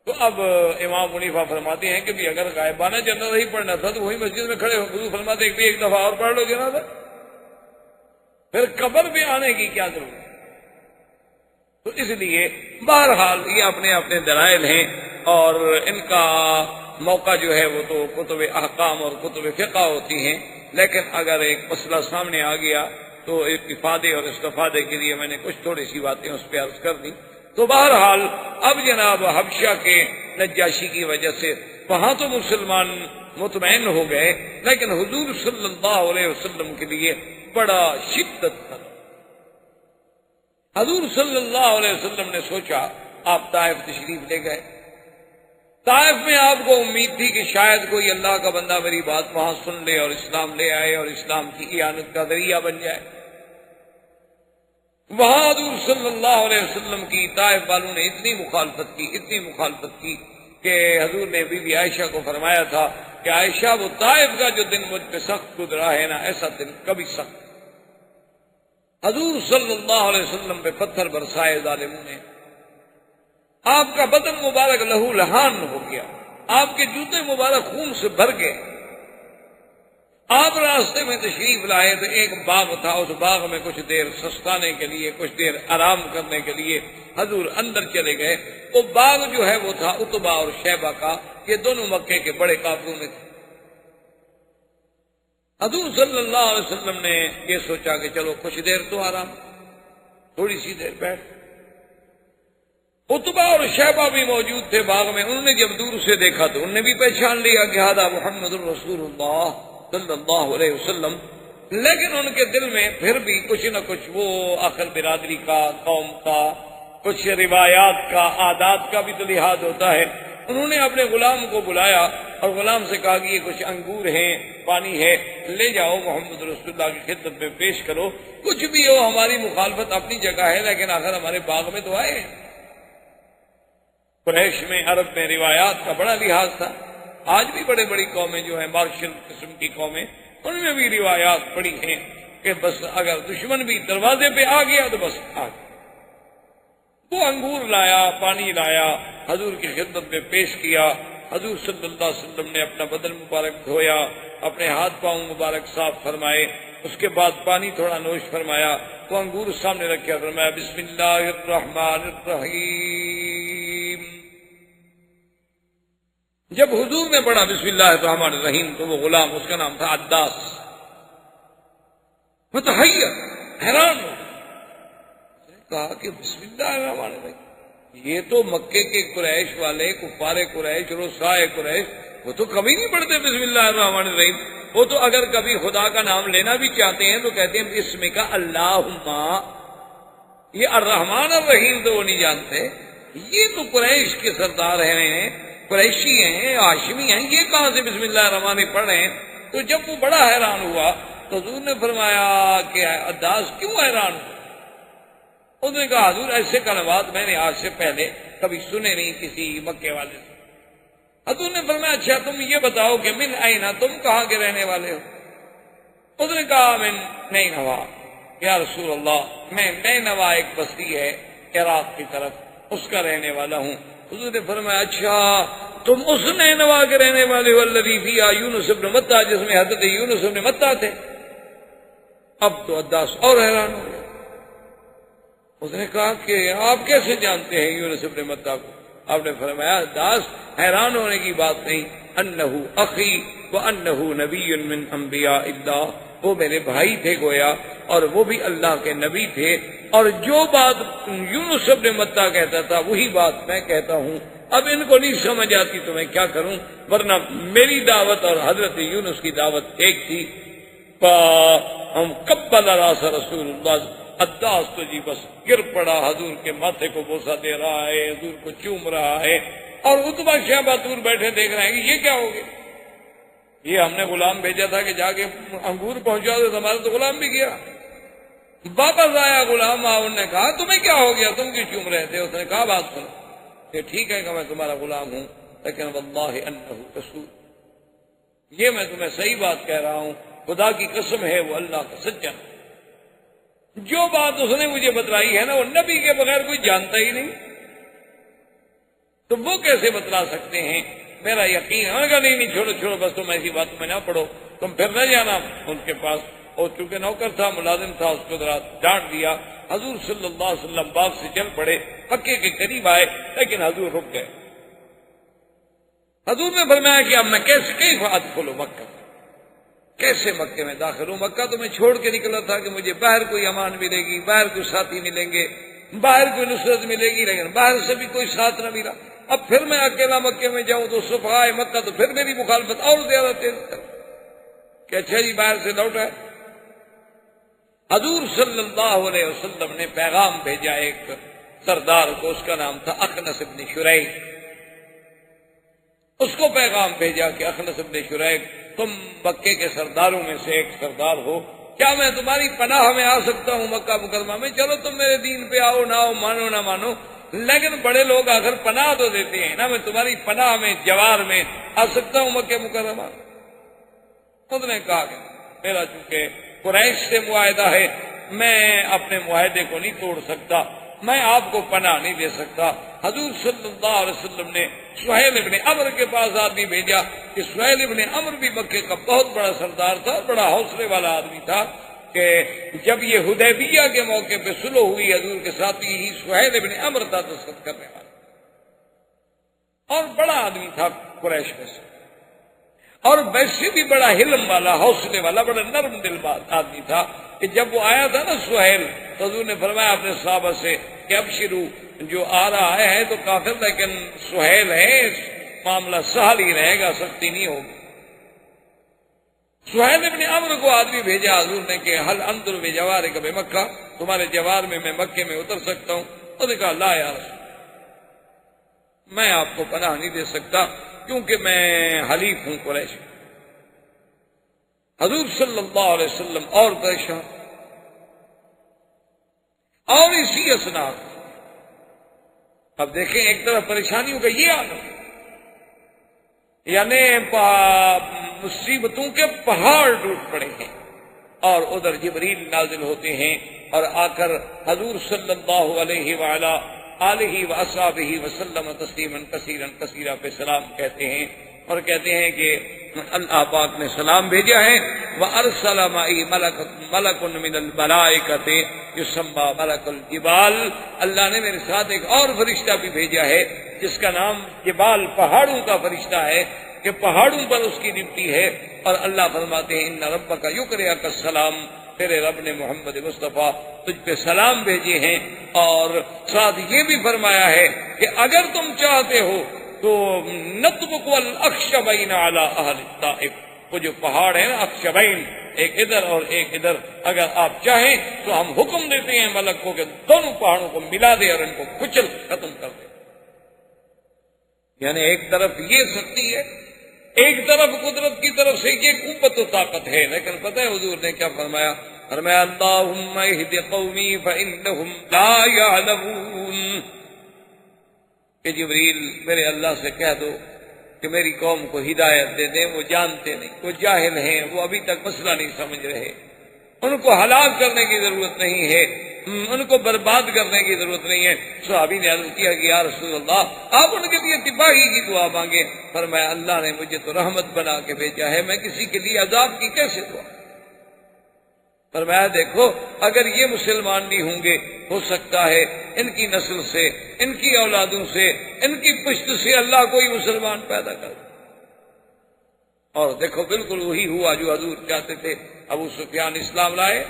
تو اب امام حنیفہ فرماتے ہیں کہ بھی اگر غائبانہ جنازہ ہی پڑھنا تھا تو وہی مسجد میں کھڑے ہو، حضور فرماتے ہیں کہ ایک دفعہ اور پڑھ لو جنازہ، پھر قبر پہ آنے کی کیا ضرورت؟ تو اس لیے بہرحال یہ اپنے اپنے دلائل ہیں، اور ان کا موقع جو ہے وہ تو کتب احکام اور کتب فقہ ہوتی ہیں، لیکن اگر ایک مسئلہ سامنے آ گیا تو افادے اور استفادے کے لیے میں نے کچھ تھوڑی سی باتیں اس پہ عرض کر دی۔ تو بہرحال اب جناب حبشہ کے نجاشی کی وجہ سے وہاں تو مسلمان مطمئن ہو گئے، لیکن حضور صلی اللہ علیہ وسلم کے لیے بڑا شدت تھا۔ حضور صلی اللہ علیہ وسلم نے سوچا، آپ طائف تشریف لے گئے، طائف میں آپ کو امید تھی کہ شاید کوئی اللہ کا بندہ میری بات وہاں سن لے اور اسلام لے آئے اور اسلام کی اعانت کا ذریعہ بن جائے۔ وہاں حضور صلی اللہ علیہ وسلم کی طائف والوں نے اتنی مخالفت کی کہ حضور نے بی بی عائشہ کو فرمایا تھا کہ عائشہ وہ طائف کا جو دن مجھ پہ سخت گزرا ہے نا، ایسا دن کبھی سخت۔ حضور صلی اللہ علیہ وسلم پہ پتھر برسائے ظالموں نے، آپ کا بدن مبارک لہو لہان ہو گیا، آپ کے جوتے مبارک خون سے بھر گئے۔ آپ راستے میں تشریف لائے تو ایک باغ تھا، اس باغ میں کچھ دیر سستانے کے لیے، کچھ دیر آرام کرنے کے لیے حضور اندر چلے گئے۔ وہ باغ جو ہے وہ تھا عتبہ اور شیبہ کا، یہ دونوں مکے کے بڑے کافروں میں تھے۔ حضور صلی اللہ علیہ وسلم نے یہ سوچا کہ چلو کچھ دیر تو آرام، تھوڑی سی دیر بیٹھ۔ عتبہ اور شیبہ بھی موجود تھے باغ میں، انہوں نے جب دور سے دیکھا تو انہوں نے بھی پہچان لیا کہ ہذا محمد الرسول اللہ صلی اللہ علیہ وسلم، لیکن ان کے دل میں پھر بھی کچھ نہ کچھ وہ آخر برادری کا، قوم کا، کچھ روایات کا، عادات کا بھی تو لحاظ ہوتا ہے۔ انہوں نے اپنے غلام کو بلایا اور غلام سے کہا کہ یہ کچھ انگور ہیں، پانی ہے، لے جاؤ محمد رسول اللہ کی خدمت میں پیش کرو، کچھ بھی ہو ہماری مخالفت اپنی جگہ ہے لیکن آخر ہمارے باغ میں تو آئے ہیں۔ قریش میں، عرب میں روایات کا بڑا لحاظ تھا، آج بھی بڑے بڑی قومیں جو ہیں مارشل قسم کی قومیں، ان میں بھی روایات پڑی ہیں کہ بس اگر دشمن بھی دروازے پہ آ گیا تو بس آ گیا۔ وہ انگور لایا، پانی لایا، حضور کی خدمت میں پیش کیا۔ حضور صلی اللہ علیہ وسلم نے اپنا بدن مبارک دھویا، اپنے ہاتھ پاؤں مبارک صاف فرمائے، اس کے بعد پانی تھوڑا نوش فرمایا، وہ انگور سامنے رکھا، فرمایا بسم اللہ الرحمن الرحیم۔ جب حضور نے پڑھا بسم اللہ الرحمن الرحیم تو وہ غلام، اس کا نام تھا عداس، متحیر، حیران ہو، کہا کہ بسم اللہ الرحمن الرحیم، یہ تو مکے کے قریش والے، کفار قریش، رؤسائے قریش، وہ تو کبھی نہیں پڑھتے بسم اللہ الرحمن الرحیم۔ وہ تو اگر کبھی خدا کا نام لینا بھی چاہتے ہیں تو کہتے ہیں اسم کا اللہم، یہ الرحمن الرحیم تو وہ نہیں جانتے۔ یہ تو قریش کے سردار ہیں، قریشی ہیں، ہاشمی ہیں، یہ کہاں سے بسم اللہ الرحمن الرحیم پڑھ رہے ہیں؟ تو جب وہ بڑا حیران ہوا تو حضور نے فرمایا کہ عداس کیوں حیران ہو؟ انہوں نے کہا حضور ایسے کلمات میں نے آج سے پہلے کبھی سنے نہیں کسی مکے والے سے۔ حضور نے فرمایا اچھا تم یہ بتاؤ کہ من اینا، تم کہاں کے رہنے والے ہو؟ انہوں نے کہا من نینوا، یا رسول اللہ میں نینوا ایک بستی ہے عراق کی طرف، اس کا رہنے والا ہوں۔ حضور نے فرمایا اچھا تم اس نینوا کے رہنے والے ہو الذی فیہا یونس ابن متیٰ، جس میں حضرت یونس ابن متیٰ تھے۔ اب تو عداس اور حیران ہو گیا، اس نے کہا کہ آپ کیسے جانتے ہیں یونس ابن متیٰ کو؟ آپ نے فرمایا عداس حیران ہونے کی بات نہیں، انہ اخی وانہ نبی من انبیاء اللہ، وہ میرے بھائی تھے گویا اور وہ بھی اللہ کے نبی تھے، اور جو بات یونس ابن متیٰ کہتا تھا وہی بات میں کہتا ہوں۔ اب ان کو نہیں سمجھ آتی تو میں کیا کروں، ورنہ میری دعوت اور حضرت یونس کی دعوت ایک تھی۔ ہم قبل راس رسول اللہ، عداس تو جی بس گر پڑا، حضور کے ماتھے کو بوسہ دے رہا ہے، حضور کو چوم رہا ہے، اور عتبہ شیبہ دور بیٹھے دیکھ رہے ہیں کہ یہ کیا ہو گیا؟ یہ ہم نے غلام بھیجا تھا کہ جا کے انگور پہنچا دو، ہمارا تو غلام بھی گیا۔ واپس آیا غلام، انہوں نے کہا تمہیں کیا ہو گیا، تم کیوں چوم رہے تھے؟ اس نے کہا بات سنو کہ ٹھیک ہے کہ میں تمہارا غلام ہوں، لیکن واللہ انہ رسول، یہ میں تمہیں صحیح بات کہہ رہا ہوں خدا کی قسم ہے وہ اللہ کا سچا نبی۔ جو بات اس نے مجھے بتلائی ہے نا، وہ نبی کے بغیر کوئی جانتا ہی نہیں، تو وہ کیسے بتلا سکتے ہیں؟ میرا یقین ہے۔ کہا نہیں چھوڑو چھوڑو، بس تم ایسی بات میں نہ پڑھو، تم پھر نہ جانا ان کے پاس۔ اور چونکہ نوکر تھا، ملازم تھا، اس کو ذرا ڈانٹ دیا۔ حضور صلی اللہ علیہ وسلم باغ سے چل پڑے، مکے کے قریب آئے، لیکن حضور رک گئے۔ حضور نے فرمایا کہ اب میں کیسے ادخل مکہ، کیسے مکے میں داخل ہوں؟ مکہ تو میں چھوڑ کے نکلا تھا کہ مجھے باہر کوئی امان ملے گی، باہر کوئی ساتھی ملیں گے، باہر کوئی نصرت ملے گی، لیکن باہر سے بھی کوئی ساتھ نہ ملا۔ اب پھر میں اکیلا مکے میں جاؤں تو صفحائے مکہ تو پھر میری مخالفت اور زیادہ تیز کر کہ اچھا جی باہر سے لوٹا ہے۔ حضور صلی اللہ علیہ وسلم نے پیغام بھیجا ایک سردار کو، اس کا نام تھا اخنس بن شریح۔ اس کو پیغام بھیجا کہ اخنس بن شریح، تم مکے کے سرداروں میں سے ایک سردار ہو، کیا میں تمہاری پناہ میں آ سکتا ہوں مکہ مکرمہ میں؟ چلو تم میرے دین پہ آؤ نہ آؤ، مانو نہ مانو، لیکن بڑے لوگ آخر پناہ تو دیتے ہیں نا، میں تمہاری پناہ میں جوار میں آ سکتا ہوں مکہ مکرمہ؟ خود نے کہا کہ میرا چونکہ قریش سے معاہدہ ہے، میں اپنے معاہدے کو نہیں توڑ سکتا، میں آپ کو پناہ نہیں دے سکتا۔ حضور صلی اللہ علیہ وسلم نے سہیل ابن عمرو کے پاس آدمی بھیجا کہ سہیل ابن عمرو بھی مکے کا بہت بڑا سردار تھا، بڑا حوصلے والا آدمی تھا، کہ جب یہ حدیبیہ کے موقع پہ صلح ہوئی حضور کے ساتھ، یہی سہیل ابن عمرو تھا دستخط کرنے والا، اور بڑا آدمی تھا قریش میں سے، اور ویسے بھی بڑا حلم والا، حوصلے والا، بڑا نرم دل آدمی تھا۔ کہ جب وہ آیا تھا نا سہیل، تو حضور نے فرمایا اپنے صحابہ سے کہ ابشرو، جو آ رہا ہے تو کافر لیکن سہیل ہے، معاملہ سہل ہی رہے گا، سختی نہیں ہوگی۔ سہیل ابن عمرو کو آدمی بھیجا حضور نے کہ حل انظر بجوارک بمکہ، تمہارے جوار میں مکے میں اتر سکتا ہوں؟ انہوں نے کہا لا یا رسول، میں آپ کو پناہ نہیں دے سکتا کیونکہ میں حلیف ہوں قریش۔ حضور صلی اللہ علیہ وسلم اور پریشان، اور اسی اسنا، اب دیکھیں ایک طرف پریشانیوں کا یہ عالم، یعنی مصیبتوں کے پہاڑ ٹوٹ پڑے ہیں، اور ادھر جبریل نازل ہوتے ہیں اور آ کر حضور صلی اللہ علیہ وآلہ آلہ واصحابہ وسلم تسلیما کثیرا کثیرا پہ سلام کہتے ہیں، اور کہتے ہیں کہ اللہ پاک نے سلام بھیجا ہے، وَأَرْسَلَ مَعِي مَلَكٌ مِّنَ الْمَلَائِكَةِ يُسَمَّى مَلَكُ الْجِبَالِ، اللہ نے میرے ساتھ ایک اور فرشتہ بھی بھیجا ہے جس کا نام جبال، پہاڑوں کا فرشتہ ہے، کہ پہاڑوں پر اس کی ڈیوٹی ہے۔ اور اللہ فرماتے ہیں اِنَّ رَبَّكَ يُقْرِئُكَ السَّلَامَ، تیرے رب نے محمد مصطفیٰ تجھ پہ سلام بھیجے ہیں، اور ساتھ یہ بھی فرمایا ہے کہ اگر تم چاہتے ہو تو نطبق الاخشبین علی اہل الطائف، وہ جو پہاڑ ہے نا اخشبین، ایک ادھر اور ایک ادھر، اگر آپ چاہیں تو ہم حکم دیتے ہیں ملک کو کہ دونوں پہاڑوں کو ملا دے اور ان کو کچل ختم کر دے۔ یعنی ایک طرف یہ سختی ہے، ایک طرف قدرت کی طرف سے یہ قوت و طاقت ہے، لیکن پتہ ہے حضور نے کیا فرمایا؟ فرمایا اللہم اہد قومی فانہم لا یعلمون، کہ جبریل میرے اللہ سے کہہ دو کہ میری قوم کو ہدایت دے دیں، وہ جانتے نہیں، وہ جاہل ہیں، وہ ابھی تک مسئلہ نہیں سمجھ رہے، ان کو ہلاک کرنے کی ضرورت نہیں ہے، ان کو برباد کرنے کی ضرورت نہیں ہے۔ صحابی نے عرض کیا کہ یا رسول اللہ آپ ان کے لیے تباہی کی دعا مانگے۔ فرمایا اللہ نے مجھے تو رحمت بنا کے بھیجا ہے، میں کسی کے لیے عذاب کی کیسے دعا؟ فرمایا دیکھو اگر یہ مسلمان بھی ہوں گے، ہو سکتا ہے ان کی نسل سے، ان کی اولادوں سے، ان کی پشت سے اللہ کوئی مسلمان پیدا کر دے۔ اور دیکھو بالکل وہی ہوا جو حضور چاہتے تھے۔ ابو سفیان اسلام لائے،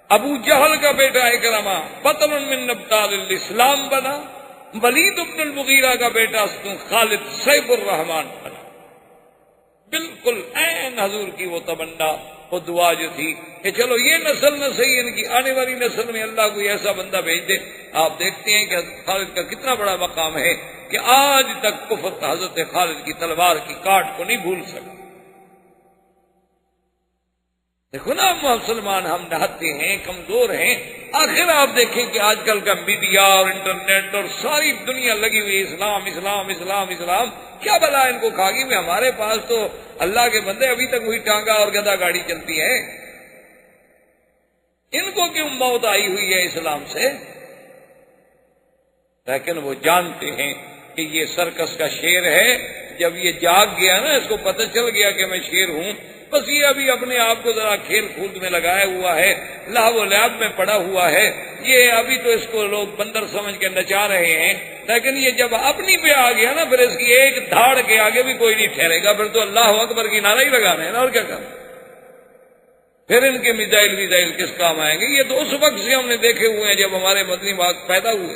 ابو جہل کا بیٹا اکرمہ بطل من ابطال الاسلام بنا، ولید بن المغیرہ کا بیٹا خالد سیف الرحمان بنا۔ بالکل عین حضور کی وہ تمنا، وہ دعا جو تھی کہ چلو یہ نسل نہ صحیح، ان کی آنے والی نسل میں اللہ کوئی ایسا بندہ بھیج دے۔ آپ دیکھتے ہیں کہ خالد کا کتنا بڑا مقام ہے کہ آج تک کفر حضرت خالد کی تلوار کی کاٹ کو نہیں بھول سکتا۔ دیکھو نا مسلمان ہم ڈھاتے ہیں، کمزور ہیں. آخر آپ دیکھیں کہ آج کل کا میڈیا اور انٹرنیٹ اور ساری دنیا لگی ہوئی اسلام اسلام اسلام اسلام. کیا بلا ان کو کھا گئی؟ ہمارے پاس تو اللہ کے بندے ابھی تک وہی ٹانگا اور گدا گاڑی چلتی ہے. ان کو کیوں موت آئی ہوئی ہے اسلام سے؟ لیکن وہ جانتے ہیں کہ یہ سرکس کا شیر ہے. جب یہ جاگ گیا نا، اس کو پتہ چل گیا کہ میں شیر ہوں، بس یہ ابھی اپنے آپ کو ذرا کھیل کود میں لگایا ہوا ہے، لہو و لعب میں پڑا ہوا ہے. یہ ابھی تو اس کو لوگ بندر سمجھ کے نچا رہے ہیں، لیکن یہ جب اپنی پہ آ گیا نا، پھر اس کی ایک دھاڑ کے آگے بھی کوئی نہیں ٹھہرے گا. پھر تو اللہ اکبر کی نعرہ ہی لگانا ہے نا، اور کیا کرنا. پھر ان کے میزائل کس کام آئیں گے؟ یہ تو اس وقت سے ہم نے دیکھے ہوئے ہیں جب ہمارے مدنی باغ پیدا ہوئے.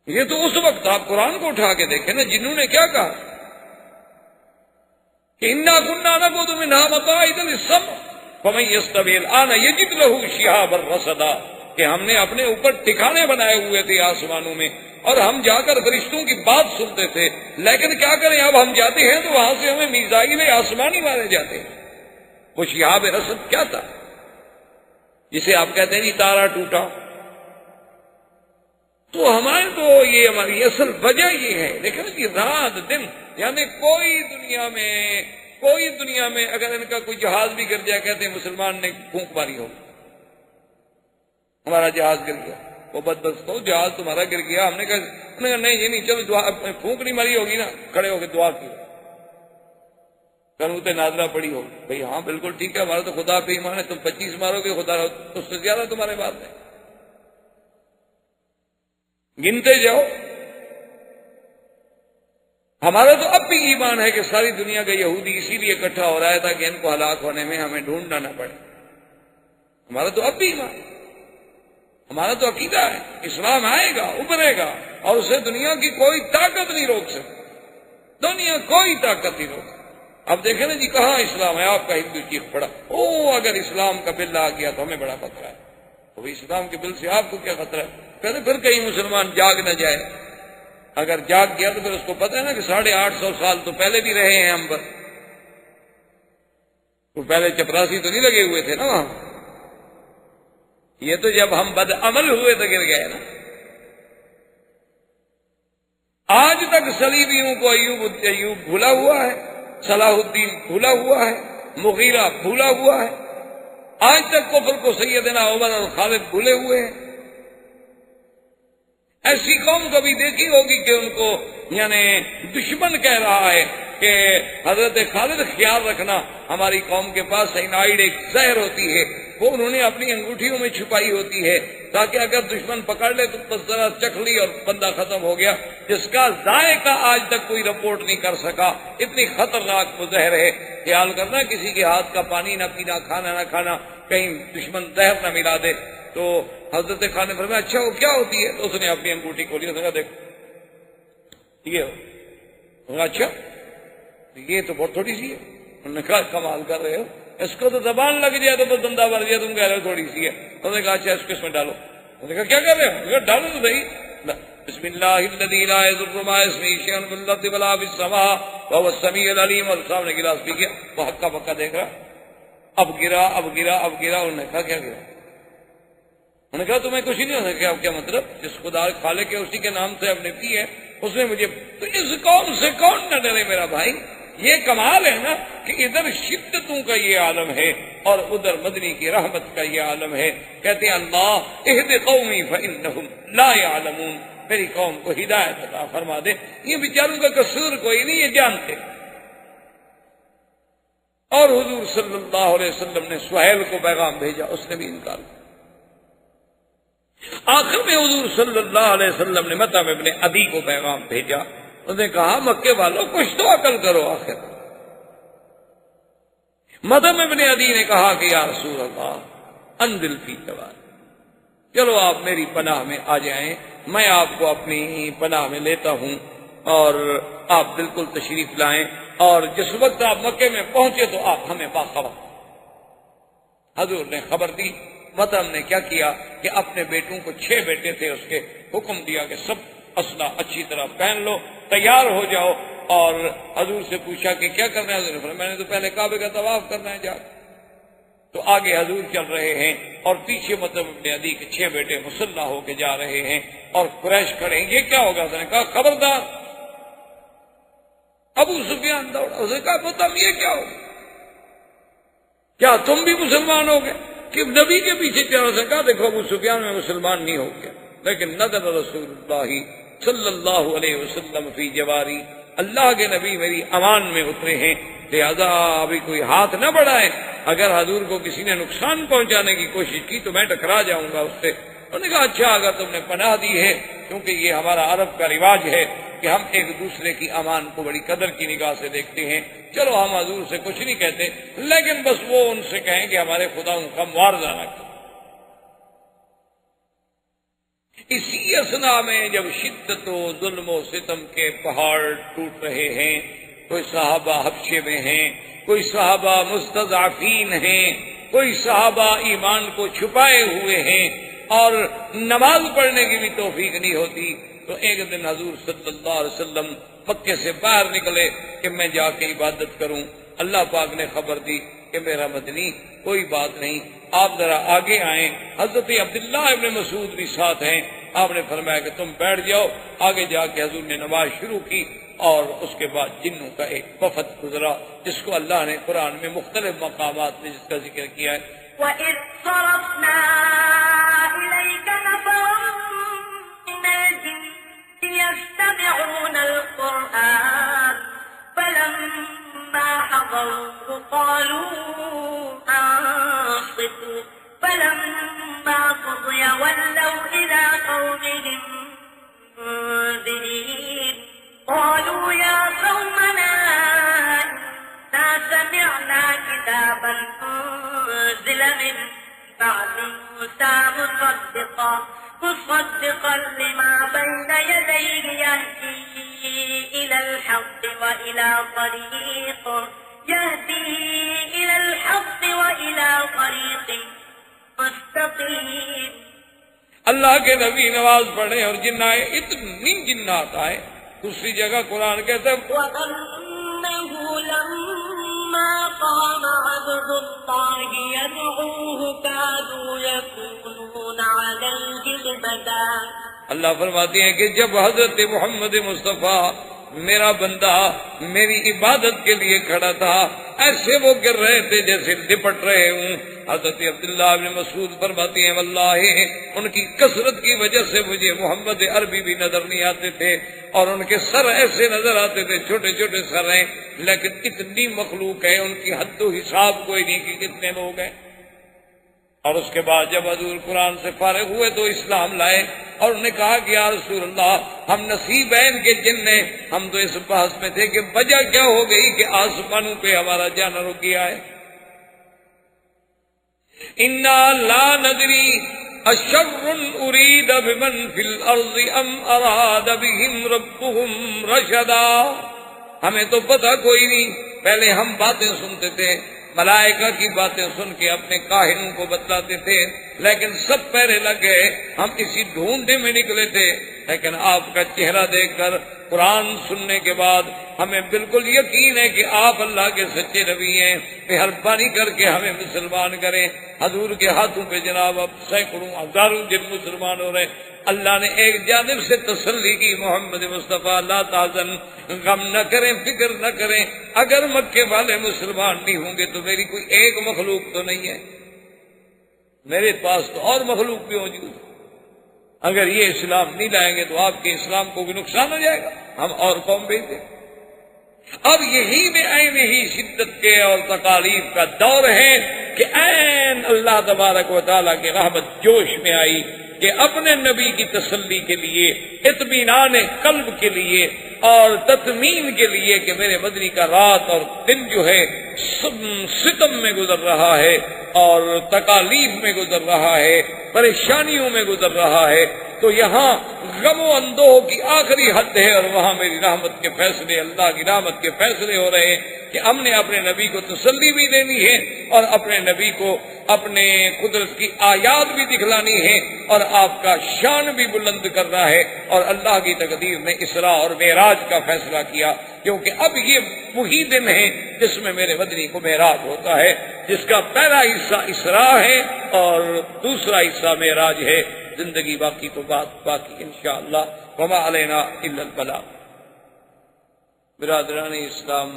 یہ تو اس وقت آپ قرآن کو اٹھا کے دیکھیں نا، جنہوں نے کیا کہا کہ انا كنا نعبد منها مقاعد للسمع فمن يستطع الآن يجد له شهابا رصدا، کہ ہم نے اپنے اوپر ٹھکانے بنائے ہوئے تھے آسمانوں میں، اور ہم جا کر فرشتوں کی بات سنتے تھے. لیکن کیا کریں، اب ہم جاتے ہیں تو وہاں سے ہمیں میزائل آسمانی مارے جاتے ہیں. وہ شہاب رصد کیا تھا جسے آپ کہتے ہیں جی تارا ٹوٹا؟ تو ہمارے تو یہ ہماری اصل وجہ یہ ہے. لیکن یہ رات دن، یعنی کوئی دنیا میں اگر ان کا کوئی جہاز بھی گر جائے، کہتے ہیں مسلمان نے پھونک ماری ہو، ہمارا جہاز گر گیا. وہ بدبخت ہو، جہاز تمہارا گر گیا. ہم نے کہا نہیں یہ نہیں، چلو دعا، پھونک نہیں ماری ہوگی نا، کھڑے ہو کے دعا کی، کنوتے نادرا پڑی ہو. بھئی ہاں بالکل ٹھیک ہے، ہمارا تو خدا پہ ایمان ہے. تم 25 مارو گے، خدا اس سے زیادہ تمہارے بات ہے. گنتے جاؤ. ہمارا تو اب بھی ایمان ہے کہ ساری دنیا کا یہودی اسی لیے اکٹھا ہو رہا ہے تاکہ ان کو ہلاک ہونے میں ہمیں ڈھونڈنا نہ پڑے. ہمارا تو اب بھی ایمان ہے، ہمارا تو عقیدہ ہے اسلام آئے گا، ابھرے گا، اور اسے دنیا کی کوئی طاقت نہیں روک سکتی. دنیا کوئی طاقت نہیں روک سکتی. اب دیکھیں نا جی، کہاں اسلام ہے؟ آپ کا ہندو چیخ پڑا، اگر اسلام کا بل آ گیا تو ہمیں بڑا خطرہ ہے. تو اسلام کے بل سے آپ کو کیا خطرہ ہے؟ کہتے پھر کہیں مسلمان جاگ نہ جائے. اگر جاگ گیا تو پھر اس کو پتہ ہے نا کہ 850 سال تو پہلے بھی رہے ہیں ہم پر. تو پہلے چپراسی تو نہیں لگے ہوئے تھے نا وہاں. یہ تو جب ہم بد عمل ہوئے تو گر گئے نا. آج تک صلیبیوں کو ایوب بھولا ہوا ہے، صلاح الدین بھولا ہوا ہے، مغیرہ بھولا ہوا ہے. آج تک کفر کو سیدنا عمر اور خالد بھولے ہوئے ہیں. ایسی قوم کبھی دیکھی ہوگی کہ ان کو یعنی دشمن کہہ رہا ہے کہ حضرت خالد خیال رکھنا، ہماری قوم کے پاس سائنائڈ ایک زہر ہوتی ہے، وہ انہوں نے اپنی انگوٹھیوں میں چھپائی ہوتی ہے تاکہ اگر دشمن پکڑ لے تو بس ذرا چکھ لی اور بندہ ختم ہو گیا. جس کا ذائقہ آج تک کوئی رپورٹ نہیں کر سکا. اتنی خطرناک وہ زہر ہے. خیال کرنا کسی کے ہاتھ کا پانی نہ پینا، کھانا نہ کھانا، کہیں دشمن زہر نہ ملا دے. تو حضرت خان نے فرمایا اچھا وہ کیا ہوتی ہے؟ تو اس نے اپنی انگوٹھی کھولی، اس نے کہا دیکھ یہ ہو. اچھا یہ تو بہت تھوڑی سی ہے. انہوں نے کہا کمال کر رہے ہو، اس کو تو زبان لگ جائے تو بس دندہ بھر جائے، تم کہہ رہے ہو تھوڑی سی ہے. انہوں نے کہا اچھا اس کو اس میں ڈالو. انہوں نے کہا کیا کر رہے ہو؟ ڈالو تو صحیح. بسم اللہ الذی لا یضر مع اسمہ شیء فی الارض ولا فی السماء وهو السمیع العلیم. اور صاحب نے گلاس پی گیا، وہ ہکا بکا دیکھ رہا، اب گرا اب گرا اب گرا. انہوں نے کہا کیا گرا؟ انہوں نے کہا تمہیں کچھ نہیں ہو سکتا. کیا مطلب؟ جس خدا خالق کے اسی کے نام سے ہم نے پی ہے، اس نے مجھے. تو اس قوم سے کون نہ ڈرے میرا بھائی. یہ کمال ہے نا کہ ادھر شدتوں کا یہ عالم ہے اور ادھر مدنی کی رحمت کا یہ عالم ہے. کہتے ہیں اللہ اہد قومی فانہم لا یعلمون، میری قوم کو ہدایت عطا فرما دے. یہ بیچاروں کا قصور کوئی نہیں، یہ جانتے. اور حضور صلی اللہ علیہ وسلم نے سہیل کو پیغام بھیجا، اس نے بھی انکار کیا. آخر میں حضور صلی اللہ علیہ وسلم نے مطعم ابن عدی کو پیغام بھیجا. انہوں نے کہا مکے والوں کچھ تو عقل کرو. آخر مطعم ابن عدی نے کہا کہ یا رسول اللہ انزل فی جوار، چلو آپ میری پناہ میں آ جائیں، میں آپ کو اپنی پناہ میں لیتا ہوں اور آپ بالکل تشریف لائیں، اور جس وقت آپ مکے میں پہنچے تو آپ ہمیں باخبر. حضور نے خبر دی. مطعم نے کیا کیا کہ اپنے بیٹوں کو 6 بیٹے تھے اس کے، حکم دیا کہ سب اسلحہ اچھی طرح پہن لو، تیار ہو جاؤ. اور حضور سے پوچھا کہ کیا کرنا ہے؟ حضور نے فرمایا میں نے تو پہلے کعبے کا طواف کرنا ہے. جا تو آگے حضور چل رہے ہیں اور پیچھے مطلب ابن عدی کے 6 بیٹے مسلح ہو کے جا رہے ہیں اور قریش کھڑے ہیں. یہ کیا ہوگا؟ اس نے کہا خبردار. ابو سفیان دوڑا, اس نے کہا پتہ یہ کیا ہوگا؟ کیا تم بھی مسلمان ہو گئے کہ نبی کے پیچھے چلو؟ سے کہا دیکھو ابو سفیان میں مسلمان نہیں ہو گیا, لیکن نظر رسول اللہ صلی اللہ علیہ وسلم فی جواری, اللہ کے نبی میری امان میں اترے ہیں, لہذا ابھی کوئی ہاتھ نہ بڑھائے. اگر حضور کو کسی نے نقصان پہنچانے کی کوشش کی تو میں ٹکرا جاؤں گا اس سے. انہوں نے کہا اچھا اگر تم نے پناہ دی ہے, کیونکہ یہ ہمارا عرب کا رواج ہے کہ ہم ایک دوسرے کی امان کو بڑی قدر کی نگاہ سے دیکھتے ہیں, چلو ہم حضور سے کچھ نہیں کہتے, لیکن بس وہ ان سے کہیں کہ ہمارے خداؤں کا معاوضہ نہ کرو. اسی اثنا میں جب شدت و ظلم و ستم کے پہاڑ ٹوٹ رہے ہیں, کوئی صحابہ حبشے میں ہیں, کوئی صحابہ مستضعفین ہیں, کوئی صحابہ ایمان کو چھپائے ہوئے ہیں اور نماز پڑھنے کی بھی توفیق نہیں ہوتی, تو ایک دن حضور صلی اللہ علیہ وسلم مکے سے باہر نکلے کہ میں جا کے عبادت کروں. اللہ پاک نے خبر دی کہ میرا مدنی کوئی بات نہیں, آپ ذرا آگے آئیں. حضرت عبداللہ ابن مسعود بھی ساتھ ہیں. آپ نے فرمایا کہ تم بیٹھ جاؤ. آگے جا کے حضور نے نماز شروع کی اور اس کے بعد جنوں کا ایک وفد گزرا جس کو اللہ نے قرآن میں مختلف مقامات میں جس کا ذکر کیا ہے. وَإِذْ صَرَفْنَا إِلَيْكَ نَفَرًا مِنَ الْجِنِّ يَسْتَمِعُونَ الْقُرْآنَ فَلَمَّا حَضَرُوهُ قَالُوا أَنصِتُوا فَلَمَّا قُضِيَ وَلَّوْا إِلَىٰ قَوْمِهِم مُنذِرِينَ قَالُوا يَا قَوْمَنَا إِنَّا سَمِعْنَا كِتَابًا أُنزِلَ مِن بَعْدِ مُوسَىٰ مُصَدِّقًا لِّمَا بَيْنَ يَدَيْهِ يَهْدِي إِلَى الْحَقِّ وَإِلَىٰ طَرِيقٍ مستقیم. اللہ کے نبی نماز پڑھے اور جن آئے, اتنی جنات آئے. دوسری جگہ قرآن کہتا ہے وَأَنَّهُ لَمَّا قَامَ عَبْدُ اللَّهِ يَدْعُوهُ كَادُوا يَكُونُونَ عَلَيْهِ لِبَدًا. اللہ فرماتے ہیں کہ جب حضرت محمد مصطفیٰ میرا بندہ میری عبادت کے لیے کھڑا تھا, ایسے وہ گر رہے تھے جیسے لپٹ رہے ہوں. حضرت عبداللہ بن مسعود فرماتے ہیں واللہ ان کی کثرت کی وجہ سے مجھے محمد عربی بھی نظر نہیں آتے تھے, اور ان کے سر ایسے نظر آتے تھے, چھوٹے چھوٹے سر ہیں, لیکن اتنی مخلوق ہے ان کی حد و حساب کوئی نہیں کہ کتنے لوگ ہیں. اور اس کے بعد جب حضور قرآن سے فارغ ہوئے تو اسلام لائے اور انہوں نے کہا کہ یا رسول اللہ ہم نصیبین کے جن ہیں, ہم تو اس بحث میں تھے کہ وجہ کیا ہو گئی کہ آسمانوں پہ ہمارا جانا رک گیا ہے. انا لا ندری اشر ارید بمن فی الارض ام اراد بهم ربهم رشدا. ہمیں تو پتہ کوئی نہیں, پہلے ہم باتیں سنتے تھے, ملائکہ کی باتیں سن کے اپنے کاہنوں کو بتلاتے تھے, لیکن سب پہرے لگ گئے, ہم اسی ڈھونڈنے میں نکلے تھے. لیکن آپ کا چہرہ دیکھ کر قرآن سننے کے بعد ہمیں بالکل یقین ہے کہ آپ اللہ کے سچے نبی ہیں, مہربانی کر کے ہمیں مسلمان کریں. حضور کے ہاتھوں پہ جناب اب سینکڑوں ہزاروں جن مسلمان ہو رہے. اللہ نے ایک جانب سے تسلی کی محمد مصطفیٰ لا تحزن, غم نہ کریں, فکر نہ کریں, اگر مکے والے مسلمان نہیں ہوں گے تو میری کوئی ایک مخلوق تو نہیں ہے, میرے پاس تو اور مخلوق بھی موجود ہے. اگر یہ اسلام نہیں لائیں گے تو آپ کے اسلام کو بھی نقصان ہو جائے گا, ہم اور قوم بھیج دیں. اب یہی میں عین ہی شدت کے اور تکالیف کا دور ہے کہ عین اللہ تبارک و تعالیٰ کی رحمت جوش میں آئی کہ اپنے نبی کی تسلی کے لیے, اطمینان قلب کے لیے اور تطمین کے لیے کہ میرے مدنی کا رات اور دن جو ہے ستم میں گزر رہا ہے اور تکالیف میں گزر رہا ہے, پریشانیوں میں گزر رہا ہے, تو یہاں غم و اندوہ کی آخری حد ہے، اور وہاں میری رحمت کے فیصلے، اللہ کی رحمت کے فیصلے ہو رہے ہیں کہ ہم نے اپنے نبی کو تسلی بھی دینی ہے اور اپنے نبی کو اپنے قدرت کی آیات بھی دکھلانی ہے اور آپ کا شان بھی بلند کرنا ہے۔ اور اللہ کی تقدیر نے اسراء اور معراج کا فیصلہ کیا، کیونکہ اب یہ وہی دن ہے جس میں میرے مدنی کو معراج ہوتا ہے، جس کا پہلا حصہ اسراء ہے اور دوسرا حصہ معراج ہے۔ زندگی باقی تو بات باقی انشاءاللہ، وما علینا الا البلاغ۔ برادران اسلام،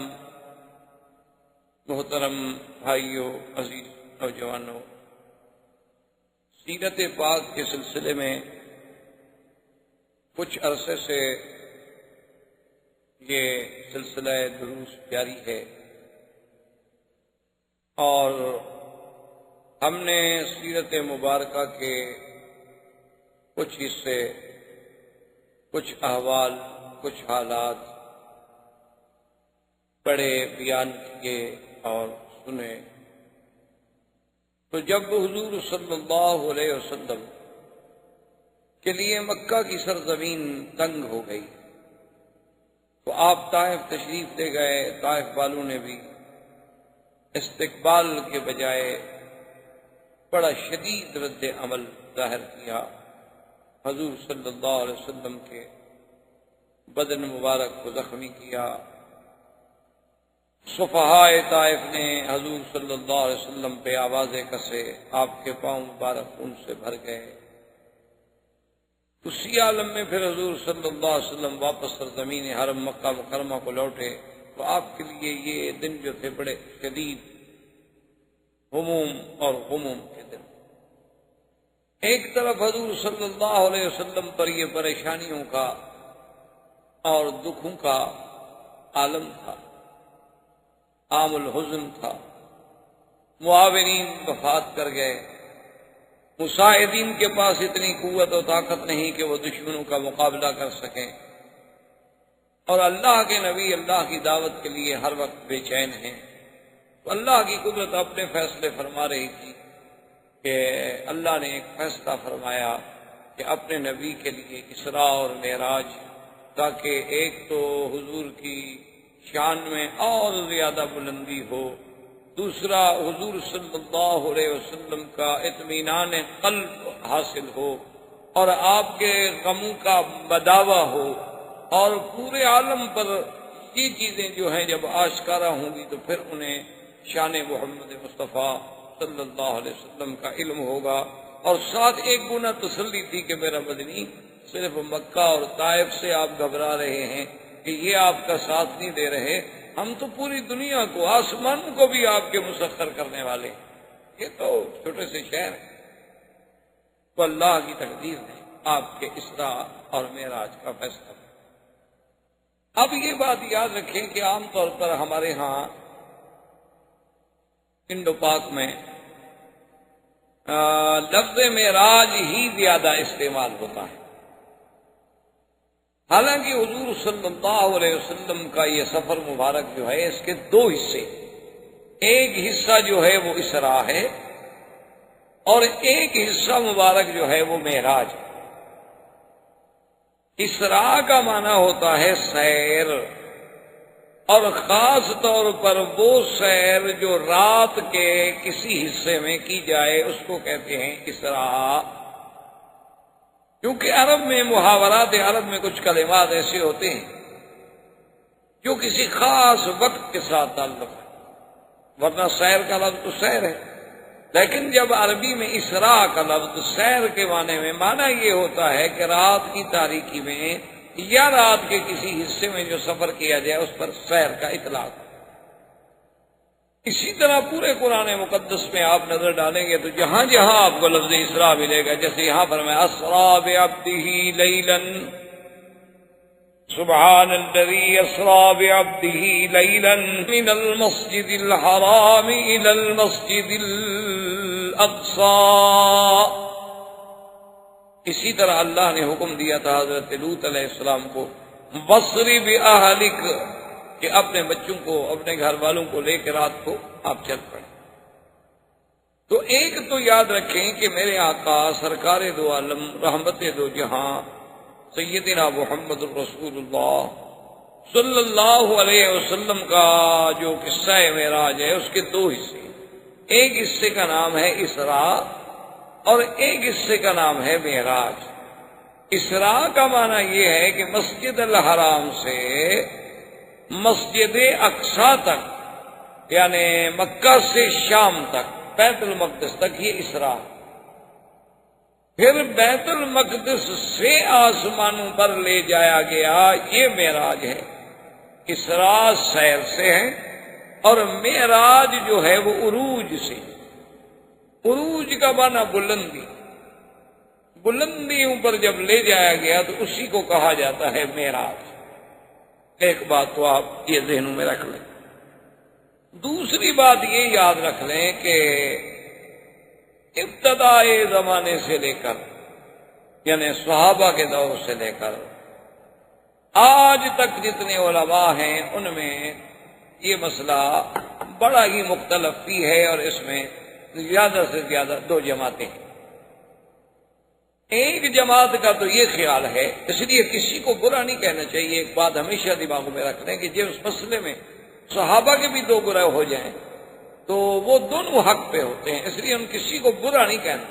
محترم بھائیوں، عزیز نوجوانوں، سیرت پاک کے سلسلے میں کچھ عرصے سے یہ سلسلہ دروس جاری ہے، اور ہم نے سیرت مبارکہ کے کچھ حصے، کچھ احوال، کچھ حالات پڑھے، بیان کیے اور سنے۔ تو جب حضور صلی اللہ علیہ وسلم کے لیے مکہ کی سرزمین تنگ ہو گئی تو آپ طائف تشریف لے گئے۔ طائف والوں نے بھی استقبال کے بجائے بڑا شدید رد عمل ظاہر کیا، حضور صلی اللہ علیہ وسلم کے بدن مبارک کو زخمی کیا۔ صفحاء طائف نے حضور صلی اللہ علیہ وسلم پہ آوازیں کسے، آپ کے پاؤں مبارک ان سے بھر گئے۔ اسی عالم میں پھر حضور صلی اللہ علیہ وسلم واپس سرزمین حرم مکہ مکرمہ کو لوٹے تو آپ کے لیے یہ دن جو تھے بڑے شدید ہموم اور غموم کے دن۔ ایک طرف حضور صلی اللہ علیہ وسلم پر یہ پریشانیوں کا اور دکھوں کا عالم تھا، عام الحزن تھا، معاونین وفات کر گئے، مساعدین کے پاس اتنی قوت و طاقت نہیں کہ وہ دشمنوں کا مقابلہ کر سکیں، اور اللہ کے نبی اللہ کی دعوت کے لیے ہر وقت بے چین ہیں۔ تو اللہ کی قدرت اپنے فیصلے فرما رہی تھی کہ اللہ نے ایک فیصلہ فرمایا کہ اپنے نبی کے لیے اسراء اور معراج، تاکہ ایک تو حضور کی شان میں اور زیادہ بلندی ہو، دوسرا حضور صلی اللہ علیہ وسلم کا اطمینان قلب حاصل ہو اور آپ کے غموں کا بداوا ہو، اور پورے عالم پر یہ چیزیں جو ہیں جب آشکارا ہوں گی تو پھر انہیں شان محمد مصطفیٰ صلی اللہ علیہ وسلم کا علم ہوگا۔ اور ساتھ ایک گنا تسلی تھی کہ میرا مدنی صرف مکہ اور طائف سے آپ گھبرا رہے ہیں کہ یہ آپ کا ساتھ نہیں دے رہے، ہم تو پوری دنیا کو، آسمان کو بھی آپ کے مسخر کرنے والے ہیں، یہ تو چھوٹے سے شہر ہیں۔ تو اللہ کی تقدیر نے آپ کے اسراء اور معراج کا فیصلہ۔ اب یہ بات یاد رکھیں کہ عام طور پر ہمارے ہاں انڈو پاک میں لفظ معراج ہی زیادہ استعمال ہوتا ہے، حالانکہ حضور صلی اللہ علیہ وسلم کا یہ سفر مبارک جو ہے اس کے دو حصے، ایک حصہ جو ہے وہ اسراء ہے اور ایک حصہ مبارک جو ہے وہ معراج ہے۔ اسراء کا معنی ہوتا ہے سیر، اور خاص طور پر وہ سیر جو رات کے کسی حصے میں کی جائے اس کو کہتے ہیں اسراء۔ کیونکہ عرب میں، محاورات عرب میں کچھ کلمات ایسے ہوتے ہیں جو کسی خاص وقت کے ساتھ تعلق ہے، ورنہ سیر کا لفظ تو سیر ہے، لیکن جب عربی میں اسراء کا لفظ سیر کے معنی میں معنی یہ ہوتا ہے کہ رات کی تاریکی میں یا رات کے کسی حصے میں جو سفر کیا جائے اس پر سیر کا اطلاق۔ اسی طرح پورے قرآن مقدس میں آپ نظر ڈالیں گے تو جہاں جہاں آپ کو لفظ اسراء ملے گا، جیسے یہاں پر میں اسریٰ بعبدہ لیلا، سبحان الذی اسریٰ بعبدہ لیلا من المسجد الحرام الی المسجد الاقصی۔ اسی طرح اللہ نے حکم دیا تھا حضرت لوط علیہ السلام کو، بصری بأہلک، کہ اپنے بچوں کو، اپنے گھر والوں کو لے کے رات کو آپ چل پڑیں۔ تو ایک تو یاد رکھیں کہ میرے آقا سرکار دو عالم رحمت دو جہاں سیدنا محمد الرسول اللہ صلی اللہ علیہ وسلم کا جو قصہ معراج ہے اس کے دو حصے، ایک حصے کا نام ہے اسراء اور ایک حصے کا نام ہے معراج۔ اسراء کا معنی یہ ہے کہ مسجد الحرام سے مسجد اقصی تک، یعنی مکہ سے شام تک، بیت المقدس تک، یہ اسراء۔ پھر بیت المقدس سے آسمانوں پر لے جایا گیا، یہ معراج ہے۔ اسراء سیر سے ہے اور معراج جو ہے وہ عروج سے۔ عروج کا معنی بلندی، بلندیوں پر جب لے جایا گیا تو اسی کو کہا جاتا ہے معراج۔ ایک بات تو آپ یہ ذہنوں میں رکھ لیں۔ دوسری بات یہ یاد رکھ لیں کہ ابتدائی زمانے سے لے کر، یعنی صحابہ کے دور سے لے کر آج تک جتنے علماء ہیں ان میں یہ مسئلہ بڑا ہی مختلف بھی ہے، اور اس میں زیادہ سے زیادہ دو جماعتیں ہیں۔ ایک جماعت کا تو یہ خیال ہے، اس لیے کسی کو برا نہیں کہنا چاہیے، ایک بات ہمیشہ دماغوں میں رکھ لیں کہ جب اس مسئلے میں صحابہ کے بھی دو گروہ ہو جائیں تو وہ دونوں حق پہ ہوتے ہیں، اس لیے ہم کسی کو برا نہیں کہنا،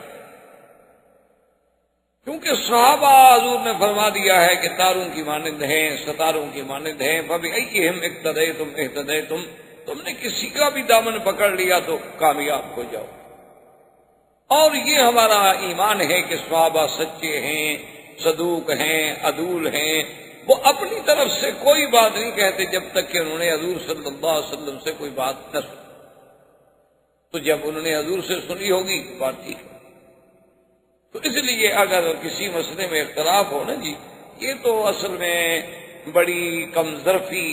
کیونکہ صحابہ حضور نے فرما دیا ہے کہ تاروں کی مانند ہیں، ستاروں کی مانند ہیں، فَبِأَيِّهِمْ اقْتَدَيْتُمْ اهْتَدَيْتُمْ، تم نے کسی کا بھی دامن پکڑ لیا تو کامیاب ہو جاؤ۔ اور یہ ہمارا ایمان ہے کہ صحابہ سچے ہیں، صدوق ہیں، عدول ہیں، وہ اپنی طرف سے کوئی بات نہیں کہتے جب تک کہ انہوں نے حضور صلی اللہ علیہ وسلم سے کوئی بات نہ سنی، تو جب انہوں نے حضور سے سنی ہوگی بات ٹھیک ہے۔ تو اس لیے اگر کسی مسئلے میں اختلاف ہو نا جی، یہ تو اصل میں بڑی کم ظرفی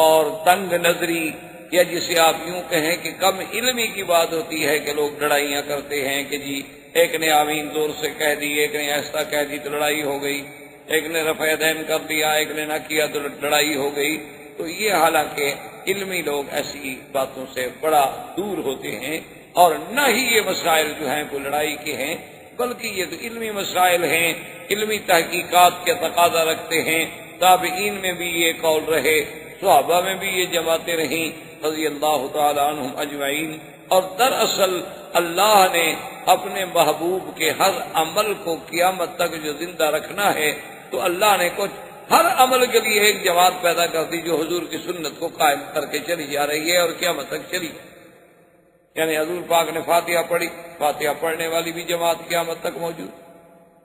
اور تنگ نظری، یا جسے آپ یوں کہیں کہ کم علمی کی بات ہوتی ہے کہ لوگ لڑائیاں کرتے ہیں کہ جی ایک نے آمین زور سے کہہ دی، ایک نے ایسا کہہ دی تو لڑائی ہو گئی، ایک نے رفع دین کر دیا، ایک نے نہ کیا تو لڑائی ہو گئی۔ تو یہ حالانکہ علمی لوگ ایسی باتوں سے بڑا دور ہوتے ہیں، اور نہ ہی یہ مسائل جو ہیں وہ لڑائی کے ہیں، بلکہ یہ تو علمی مسائل ہیں، علمی تحقیقات کے تقاضا رکھتے ہیں۔ تابعین میں بھی یہ قول رہے، صحابہ میں بھی یہ جماعتیں رہیں رضی اللہ تعالی عنہم اجمعین۔ اور دراصل اللہ نے اپنے محبوب کے ہر عمل کو قیامت تک جو زندہ رکھنا ہے تو اللہ نے کچھ ہر عمل کے لیے ایک جماعت پیدا کر دی جو حضور کی سنت کو قائم کر کے چلی جا رہی ہے اور قیامت تک چلی۔ یعنی حضور پاک نے فاتحہ پڑھی، فاتحہ پڑھنے والی بھی جماعت قیامت تک موجود۔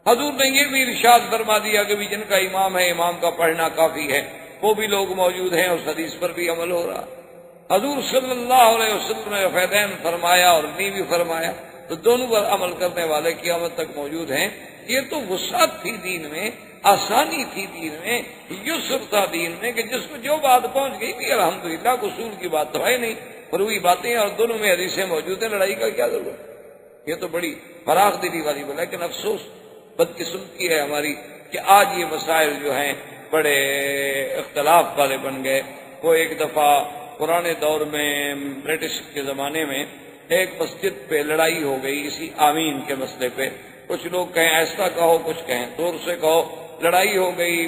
حضور نے یہ بھی ارشاد فرما دیا کہ بھی جن کا امام ہے امام کا پڑھنا کافی ہے، وہ بھی لوگ موجود ہیں، اس حدیث پر بھی عمل ہو رہا۔ حضور صلی اللہ علیہ وسلم نے رفع دین فرمایا اور نی بھی فرمایا، تو دونوں پر عمل کرنے والے قیامت تک موجود ہیں۔ یہ تو وسعت تھی دین میں، آسانی تھی دین میں، یسر تھا دین میں کہ جس کو جو بات پہنچ گئی بھی الحمدللہ، قصور کی بات تو ہے نہیں، مروی باتیں اور دونوں میں حدیثیں موجود ہیں، لڑائی کا کیا ضرورت؟ یہ تو بڑی فراخ دلی والی بات ہے، لیکن افسوس بدقسمتی ہے ہماری کہ آج یہ مسائل جو ہیں بڑے اختلاف والے بن گئے۔ وہ ایک دفعہ پرانے دور میں برٹش کے زمانے میں ایک مسجد پہ لڑائی ہو گئی اسی آمین کے مسئلے پہ، کچھ لوگ کہیں ایسا کہو، کچھ کہیں زور سے کہو، لڑائی ہو گئی،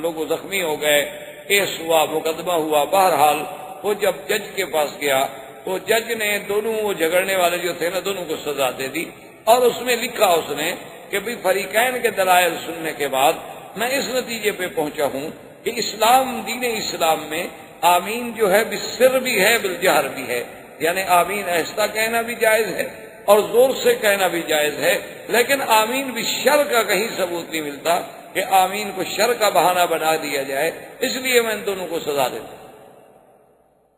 لوگ زخمی ہو گئے، کیس ہوا، مقدمہ ہوا۔ بہرحال وہ جب جج کے پاس گیا تو جج نے دونوں وہ جھگڑنے والے جو تھے نا دونوں کو سزا دے دی، اور اس میں لکھا اس نے کہ بھی فریقین کے دلائل سننے کے بعد میں اس نتیجے پہ پہنچا ہوں کہ اسلام، دین اسلام میں آمین جو ہے بالسر بھی ہے بالجہر بھی ہے، یعنی آمین ایسا کہنا بھی جائز ہے اور زور سے کہنا بھی جائز ہے، لیکن آمین بالشر کا کہیں ثبوت نہیں ملتا کہ آمین کو شر کا بہانہ بنا دیا جائے، اس لیے میں ان دونوں کو سزا دیتا۔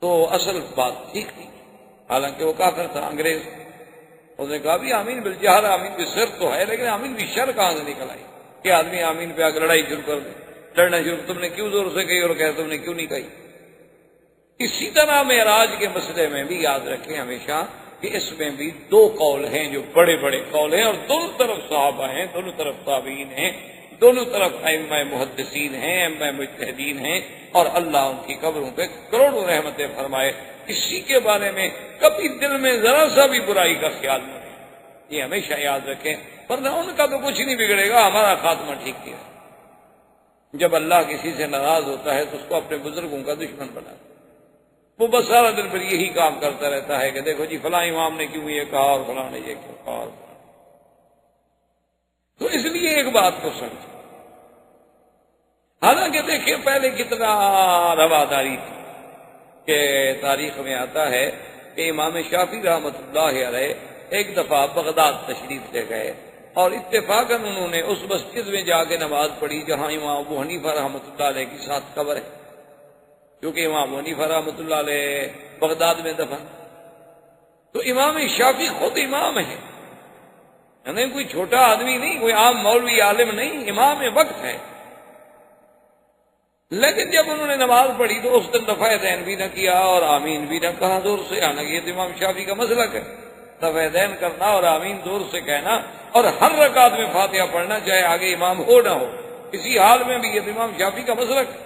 تو اصل بات ٹھیک تھی، حالانکہ وہ کافر تھا انگریز، اس نے کہا بھی آمین بالجہر آمین بالسر تو ہے، لیکن آمین بالشر کہاں سے نکل آئی کہ آدمی آمین پہ آ کے لڑائی شروع کر دے، لڑنا شروع، تم نے کیوں زور سے کہی اور کہا تم نے کیوں نہیں کہی۔ اسی طرح معراج کے مسئلے میں بھی یاد رکھیں ہمیشہ کہ اس میں بھی دو قول ہیں جو بڑے بڑے قول ہیں، اور دونوں طرف صحابہ ہیں، دونوں طرف تابعین ہیں، دونوں طرف ائمہ محدثین ہیں، ائمہ مجتہدین ہیں، اور اللہ ان کی قبروں پہ کروڑوں رحمتیں فرمائے. کسی کے بارے میں کبھی دل میں ذرا سا بھی برائی کا خیال نہ رہے، یہ ہمیشہ یاد رکھیں، ورنہ ان کا تو کچھ نہیں بگڑے گا، ہمارا خاتمہ ٹھیک کیا. جب اللہ کسی سے ناراض ہوتا ہے تو اس کو اپنے بزرگوں کا دشمن بناتا ہے. وہ بس سارا دن پھر یہی کام کرتا رہتا ہے کہ دیکھو جی فلاں امام نے کیوں یہ کہا اور فلاں نے یہ کیوں کہا اور فلاں. تو اس لیے ایک بات کو سمجھ، حالانکہ دیکھیں پہلے کتنا رواداری تھی کہ تاریخ میں آتا ہے کہ امام شافعی رحمۃ اللہ علیہ ایک دفعہ بغداد تشریف لے گئے اور اتفاقاً انہوں نے اس مسجد میں جا کے نماز پڑھی جہاں امام ابو حنیفہ رحمۃ اللہ علیہ کی ساتھ قبر ہے، کیونکہ امام ابو حنیفہ رحمۃ اللہ علیہ بغداد میں دفن. تو امام شافعی خود امام ہے، یعنی کوئی چھوٹا آدمی نہیں، کوئی عام مولوی عالم نہیں، امام وقت ہے. لیکن جب انہوں نے نماز پڑھی تو اس دن دفع دین بھی نہ کیا اور آمین بھی نہ کہا زور سے، حالانکہ یہ تو امام شافعی کا مسلک ہے، دفع دین کرنا اور آمین زور سے کہنا اور ہر رکعت میں فاتحہ پڑھنا، چاہے آگے امام ہو نہ ہو، کسی حال میں بھی. یہ تو امام شافعی کا مسلک ہے.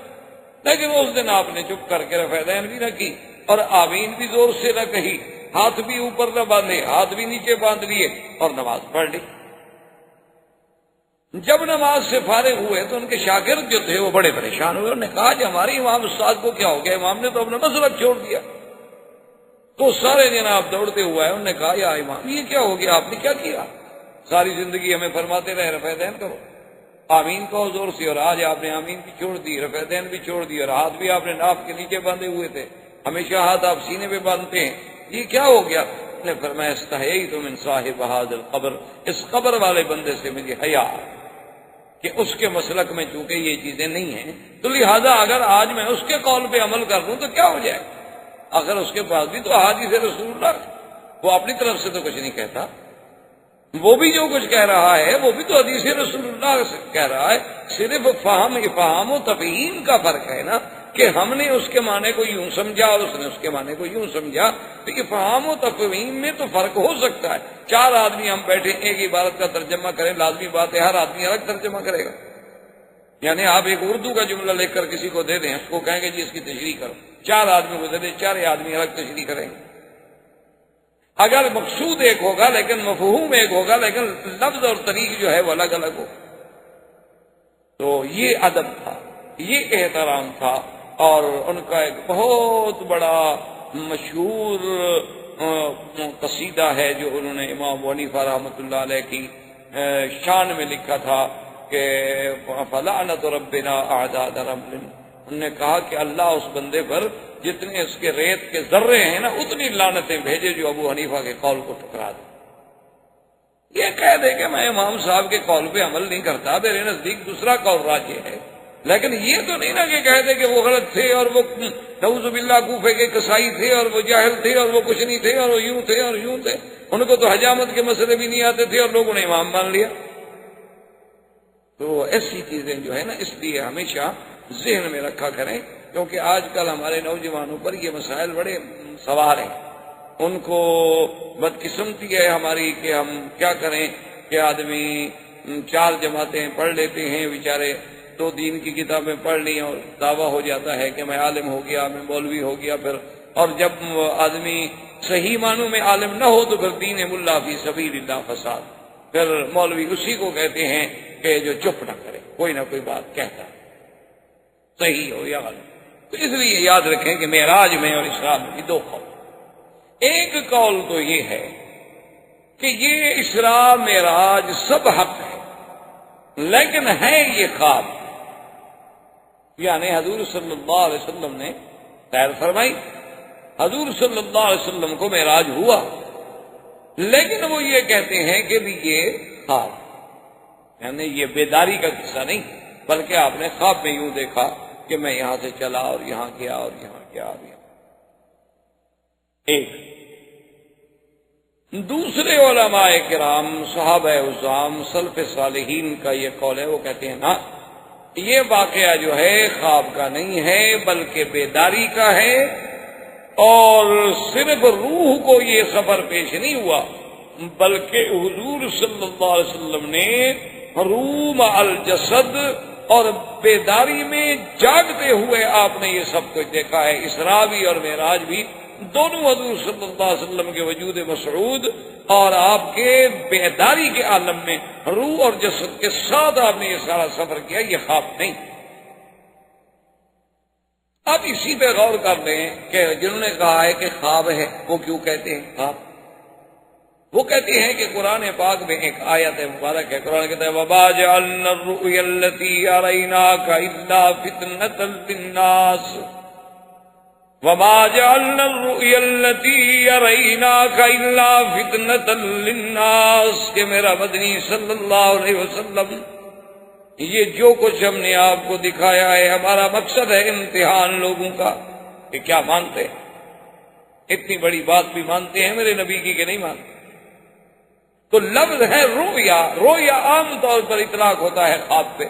لیکن اس دن آپ نے چپ کر کے رفع دین بھی نہ کی اور آمین بھی زور سے نہ کہی، ہاتھ بھی اوپر نہ باندھے، ہاتھ بھی نیچے باندھ لیے اور نماز پڑھ لی. جب نماز سے فارغ ہوئے تو ان کے شاگرد جو تھے وہ بڑے پریشان ہوئے. انہوں نے کہا کہ ہمارے امام استاد کو کیا ہو گیا، امام نے تو اپنا مسلک چھوڑ دیا. تو سارے جناب دوڑتے ہوئے انہوں نے کہا یا امام یہ کیا ہو گیا، آپ نے کیا کیا؟ ساری زندگی ہمیں فرماتے رہے رفع دین کرو، آمین کہو زور سے، اور آج آپ نے آمین بھی چھوڑ دی، رفع دین بھی چھوڑ دی، اور ہاتھ بھی آپ نے ناف کے نیچے باندھے ہوئے تھے، ہمیشہ ہاتھ آپ سینے پہ باندھتے ہیں، یہ کیا ہو گیا؟ نے فرمایا استحییت من صاحب ھذا القبر، اس قبر والے بندے سے مجھے حیا کہ اس کے مسلک میں چونکہ یہ چیزیں نہیں ہیں تو لہذا اگر آج میں اس کے قول پہ عمل کر دوں تو کیا ہو جائے؟ اگر اس کے پاس بھی تو حدیث رسول اللہ، وہ اپنی طرف سے تو کچھ نہیں کہتا، وہ بھی جو کچھ کہہ رہا ہے وہ بھی تو حدیث رسول اللہ سے کہہ رہا ہے. صرف افہام و تفہیم کا فرق ہے نا، کہ ہم نے اس کے معنی کو یوں سمجھا اور اس نے اس کے معنی کو یوں سمجھا. تو افہام و تفہیم میں تو فرق ہو سکتا ہے. 4 آدمی ہم بیٹھے ایک عبارت کا ترجمہ کریں، لازمی بات ہے ہر آدمی الگ ترجمہ کرے گا. یعنی آپ ایک اردو کا جملہ لے کر کسی کو دے دیں، اس کو کہیں گے جی اس کی تشریح کرو، 4 آدمی کو دے دیں، 4 آدمی الگ تشریح کریں گے. اگر مقصود ایک ہوگا لیکن مفہوم ایک ہوگا، لیکن لفظ اور طریق جو ہے وہ الگ الگ ہو. تو یہ ادب تھا، یہ احترام تھا. اور ان کا ایک بہت بڑا مشہور قصیدہ ہے جو انہوں نے امام ابو حنیفہ رحمۃ اللہ علیہ کی شان میں لکھا تھا کہ فلعنت ربنا اعداد رمل. انہوں نے کہا کہ اللہ اس بندے پر جتنے اس کے ریت کے ذرے ہیں نا اتنی لعنتیں بھیجے جو ابو حنیفہ کے قول کو ٹکرا دے. یہ کہہ دے کہ میں امام صاحب کے قول پہ عمل نہیں کرتا، میرے نزدیک دوسرا قول راجح ہے. لیکن یہ تو نہیں نا کہ کہہ دے کہ وہ غلط تھے اور وہ نعوذ باللہ کوفے کے قصائی تھے اور وہ جاہل تھے اور وہ کچھ نہیں تھے اور وہ یوں تھے اور یوں تھے، ان کو تو حجامت کے مسئلے بھی نہیں آتے تھے اور لوگوں نے امام مان لیا. تو ایسی چیزیں جو ہے نا اس لیے ہمیشہ ذہن میں رکھا کریں، کیونکہ آج کل ہمارے نوجوانوں پر یہ مسائل بڑے سوار ہیں. ان کو بدقسمتی ہے ہماری کہ ہم کیا کریں کہ آدمی 4 جماعتیں پڑھ لیتے ہیں بیچارے، 2 دین کی کتابیں پڑھ لی اور دعویٰ ہو جاتا ہے کہ میں عالم ہو گیا، میں مولوی ہو گیا. پھر اور جب آدمی صحیح معنوں میں عالم نہ ہو تو پھر دین ملا فی سبیل اللہ فساد. پھر مولوی اسی کو کہتے ہیں کہ جو چپ نہ کرے، کوئی نہ کوئی بات کہتا ہے، صحیح ہو یا غلط. تو اس لیے یاد رکھیں کہ معراج میں اور اسراء میں 2 قول. ایک قول تو یہ ہے کہ یہ اسراء معراج سب حق ہے، لیکن ہے یہ خواب. یعنی حضور صلی اللہ علیہ وسلم نے سیر فرمائی، حضور صلی اللہ علیہ وسلم کو معراج ہوا، لیکن وہ یہ کہتے ہیں کہ بھی یہ خواب، یعنی یہ بیداری کا قصہ نہیں، بلکہ آپ نے خواب میں یوں دیکھا کہ میں یہاں سے چلا اور یہاں گیا اور یہاں گیا اور یہاں. ایک دوسرے علماء کرام صحابہ عظام سلف صالحین کا یہ قول ہے، وہ کہتے ہیں نا یہ واقعہ جو ہے خواب کا نہیں ہے بلکہ بیداری کا ہے، اور صرف روح کو یہ خبر پیش نہیں ہوا بلکہ حضور صلی اللہ علیہ وسلم نے روم الجسد، اور بیداری میں جاگتے ہوئے آپ نے یہ سب کچھ دیکھا ہے۔ اسراء بھی اور معراج بھی دونوں حضور صلی اللہ علیہ وسلم کے وجود مسعود اور آپ کے بیداری کے عالم میں روح اور جسد کے ساتھ آپ نے یہ سارا سفر کیا، یہ خواب نہیں۔ اب اسی پہ غور کر لیں کہ جنہوں نے کہا ہے کہ خواب ہے، وہ کیوں کہتے ہیں خواب؟ وہ کہتے ہیں کہ قرآن پاک میں ایک آیت مبارک ہے، قرآن کہتا ہے وَمَا جَعَلْنَا الرُّؤْيَا الَّتِي أَرَيْنَاكَ إِلَّا فِتْنَةً لِلنَّاسِ وَمَا جَعَلْنَا الرُّؤْيَا الَّتِي أَرَيْنَاكَ إِلَّا فِتْنَةً لِلنَّاسِ کہ میرا مدنی صلی اللہ علیہ وسلم، یہ جو کچھ ہم نے آپ کو دکھایا ہے ہمارا مقصد ہے امتحان لوگوں کا کہ کیا مانتے ہیں۔ اتنی بڑی بات بھی مانتے ہیں میرے نبی کی کہ نہیں مانتے؟ تو لفظ ہے رویا، رویا عام طور پر اطلاق ہوتا ہے خواب پہ،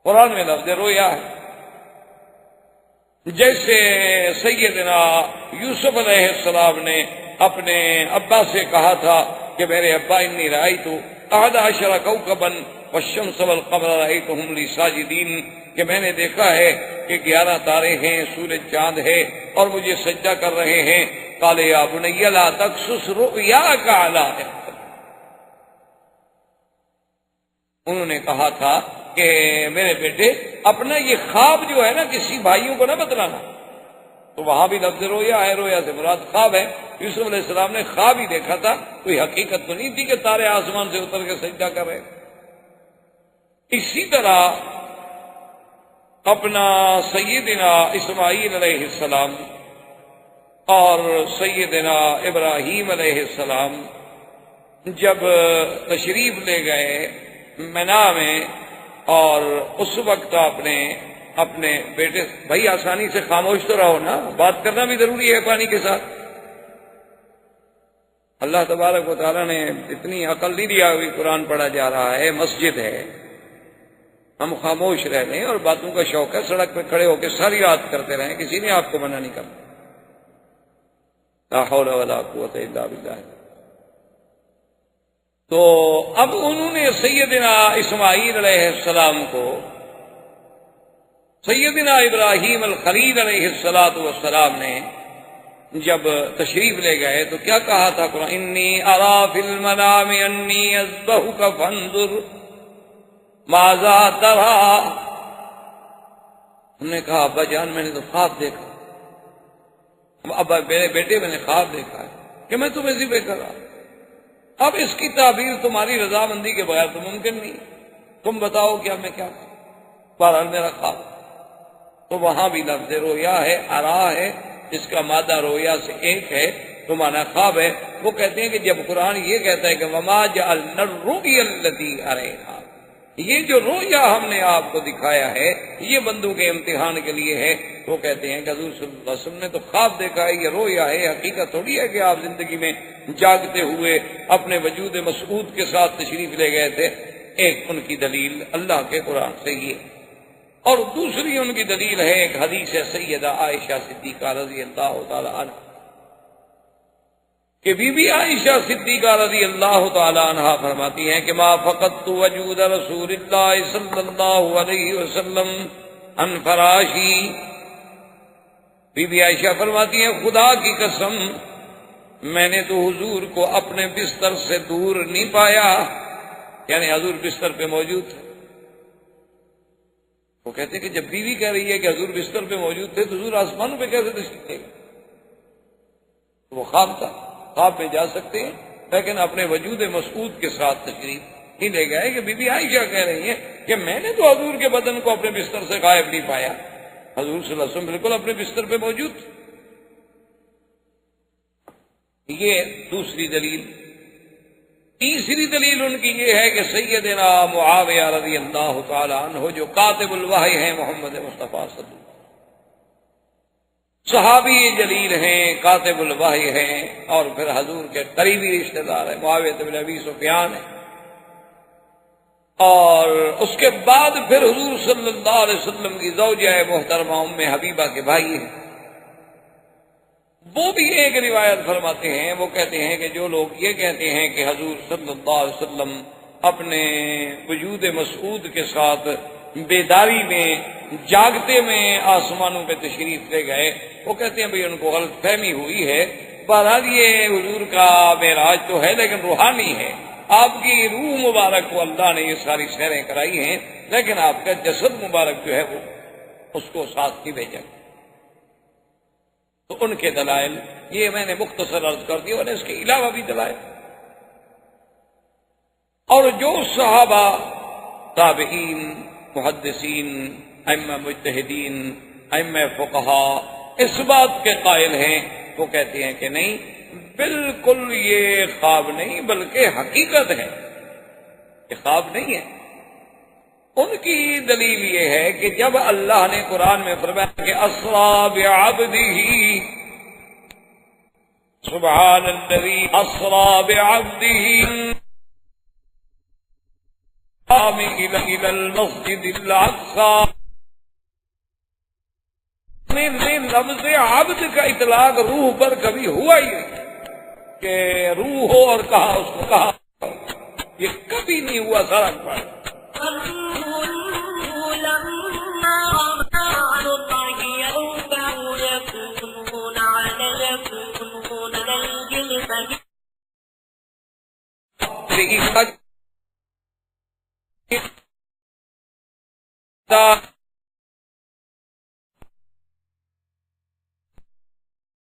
قرآن میں لفظ رویا ہے۔ جیسے سیدنا یوسف علیہ السلام نے اپنے ابا سے کہا تھا کہ میرے ابا انی رأیت 11 کوكبا والشمس والقمر رأيتهم لي ساجدين، کہ میں نے دیکھا ہے کہ 11 تارے ہیں، سورج چاند ہے اور مجھے سجدہ کر رہے ہیں۔ قال یا بني لا تقصص رؤياك على إخوتك، انہوں نے کہا تھا کہ میرے بیٹے اپنا یہ خواب جو ہے نا کسی بھائیوں کو نہ بتلانا۔ تو وہاں بھی لفظ رویا ہے، رویا سے مراد خواب ہے۔ یوسف علیہ السلام نے خواب ہی دیکھا تھا، کوئی حقیقت تو نہیں تھی کہ تارے آسمان سے اتر کے سجدہ کر رہے۔ اسی طرح اپنا سیدنا اسماعیل علیہ السلام اور سیدنا ابراہیم علیہ السلام جب تشریف لے گئے منا میں، اور اس وقت اپنے بیٹے، بھائی آسانی سے خاموش تو رہو نا، بات کرنا بھی ضروری ہے پانی کے ساتھ۔ اللہ تبارک و تعالیٰ نے اتنی عقل نہیں دیا، ابھی قرآن پڑھا جا رہا ہے، مسجد ہے، ہم خاموش رہ لیں، اور باتوں کا شوق ہے سڑک پہ کھڑے ہو کے ساری رات کرتے رہیں، کسی نے آپ کو منع نہیں کرنا۔ لا حول ولا قوت الا باللہ۔ تو اب انہوں نے سیدنا اسماعیل علیہ السلام کو سیدنا ابراہیم الخلیل علیہ السلام نے جب تشریف لے گئے تو کیا کہا تھا قرآن؟ انی ارا فی المنام انی اذبحک فانظر ماذا ترى، ہم نے کہا ابا جان میں نے تو خواب دیکھا، ابا میرے بیٹے میں نے خواب دیکھا ہے کہ میں تمہیں ذبح کر رہا، اب اس کی تعبیر تمہاری رضامندی کے بغیر تو ممکن نہیں، تم بتاؤ کیا میں کیا کروں؟ بہرحال میرا خواب۔ تو وہاں بھی لفظ رویا ہے، ارا ہے، جس کا مادہ رویا سے ایک ہے تو معنی خواب ہے۔ وہ کہتے ہیں کہ جب قرآن یہ کہتا ہے کہ وما جعلنا الرؤيا التي أريناك، یہ جو رویا ہم نے آپ کو دکھایا ہے یہ بندوں کے امتحان کے لیے ہے، وہ کہتے ہیں کہ حضور صلی اللہ علیہ وسلم نے تو خواب دیکھا ہے، یہ رویا ہے، حقیقت تھوڑی ہے کہ آپ زندگی میں جاگتے ہوئے اپنے وجود مسعود کے ساتھ تشریف لے گئے تھے۔ ایک ان کی دلیل اللہ کے قرآن سے یہ، اور دوسری ان کی دلیل ہے ایک حدیث ہے سیدہ عائشہ صدیقہ رضی اللہ تعالی عنہ کہ بی بی عائشہ صدیقہ رضی اللہ تعالی عنہ فرماتی ہیں کہ ما فقدت وجود رسول اللہ صلی اللہ علیہ وسلم عن فراشی، بی بی عائشہ فرماتی ہیں خدا کی قسم میں نے تو حضور کو اپنے بستر سے دور نہیں پایا، یعنی حضور بستر پہ موجود تھے۔ وہ کہتے ہیں کہ جب بیوی کہہ رہی ہے کہ حضور بستر پہ موجود تھے تو حضور آسمانوں پہ کیسے تشریف لے گئے؟ وہ خواب تھا، خواب میں جا سکتے ہیں لیکن اپنے وجود مسعود کے ساتھ تشریف نہیں لے گئے کہ بی بی عائشہ کہہ رہی ہیں کہ میں نے تو حضور کے بدن کو اپنے بستر سے غائب نہیں پایا، حضور صلی اللہ علیہ وسلم بالکل اپنے بستر پہ موجود تھے۔ یہ دوسری دلیل۔ تیسری دلیل ان کی یہ ہے کہ سیدنا معاویہ رضی اللہ تعالی عنہ جو کاتب الوحی ہیں محمد مصطفیٰ صلی اللہ علیہ وسلم، صحابی جلیل ہیں، کاتب الوحی ہیں، اور پھر حضور کے قریبی رشتہ دار ہیں، معاویہ بن ابی سفیان ہیں، اور اس کے بعد پھر حضور صلی اللہ علیہ وسلم کی زوجہ محترمہ ام حبیبہ کے بھائی ہیں۔ وہ بھی ایک روایت فرماتے ہیں، وہ کہتے ہیں کہ جو لوگ یہ کہتے ہیں کہ حضور صلی اللہ علیہ وسلم اپنے وجود مسعود کے ساتھ بیداری میں جاگتے میں آسمانوں پہ تشریف لے گئے. وہ کہتے ہیں بھئی ان کو غلط فہمی ہوئی ہے. بہرحال یہ حضور کا معراج تو ہے لیکن روحانی ہے. آپ کی روح مبارک کو اللہ نے یہ ساری سیریں کرائی ہیں لیکن آپ کا جسد مبارک جو ہے وہ اس کو ساتھ نہیں بھیجا. تو ان کے دلائل یہ میں نے مختصر عرض کر دی اور اس کے علاوہ بھی دلائل. اور جو صحابہ تابعین محدثین ائمہ مجتہدین ائمہ فقہا اس بات کے قائل ہیں وہ کہتے ہیں کہ نہیں بالکل یہ خواب نہیں بلکہ حقیقت ہے. یہ خواب نہیں ہے. ان کی دلیل یہ ہے کہ جب اللہ نے قرآن میں فرمایا کہ اسری بعبدہ سبحان الذی اسری بعبدہ إلى المسجد الأقصى لفظ عبد کا اطلاق روح پر کبھی ہوا ہی نہیں کہ روح ہو اور کہا اس کو کہا. یہ کبھی نہیں ہوا سارا پر.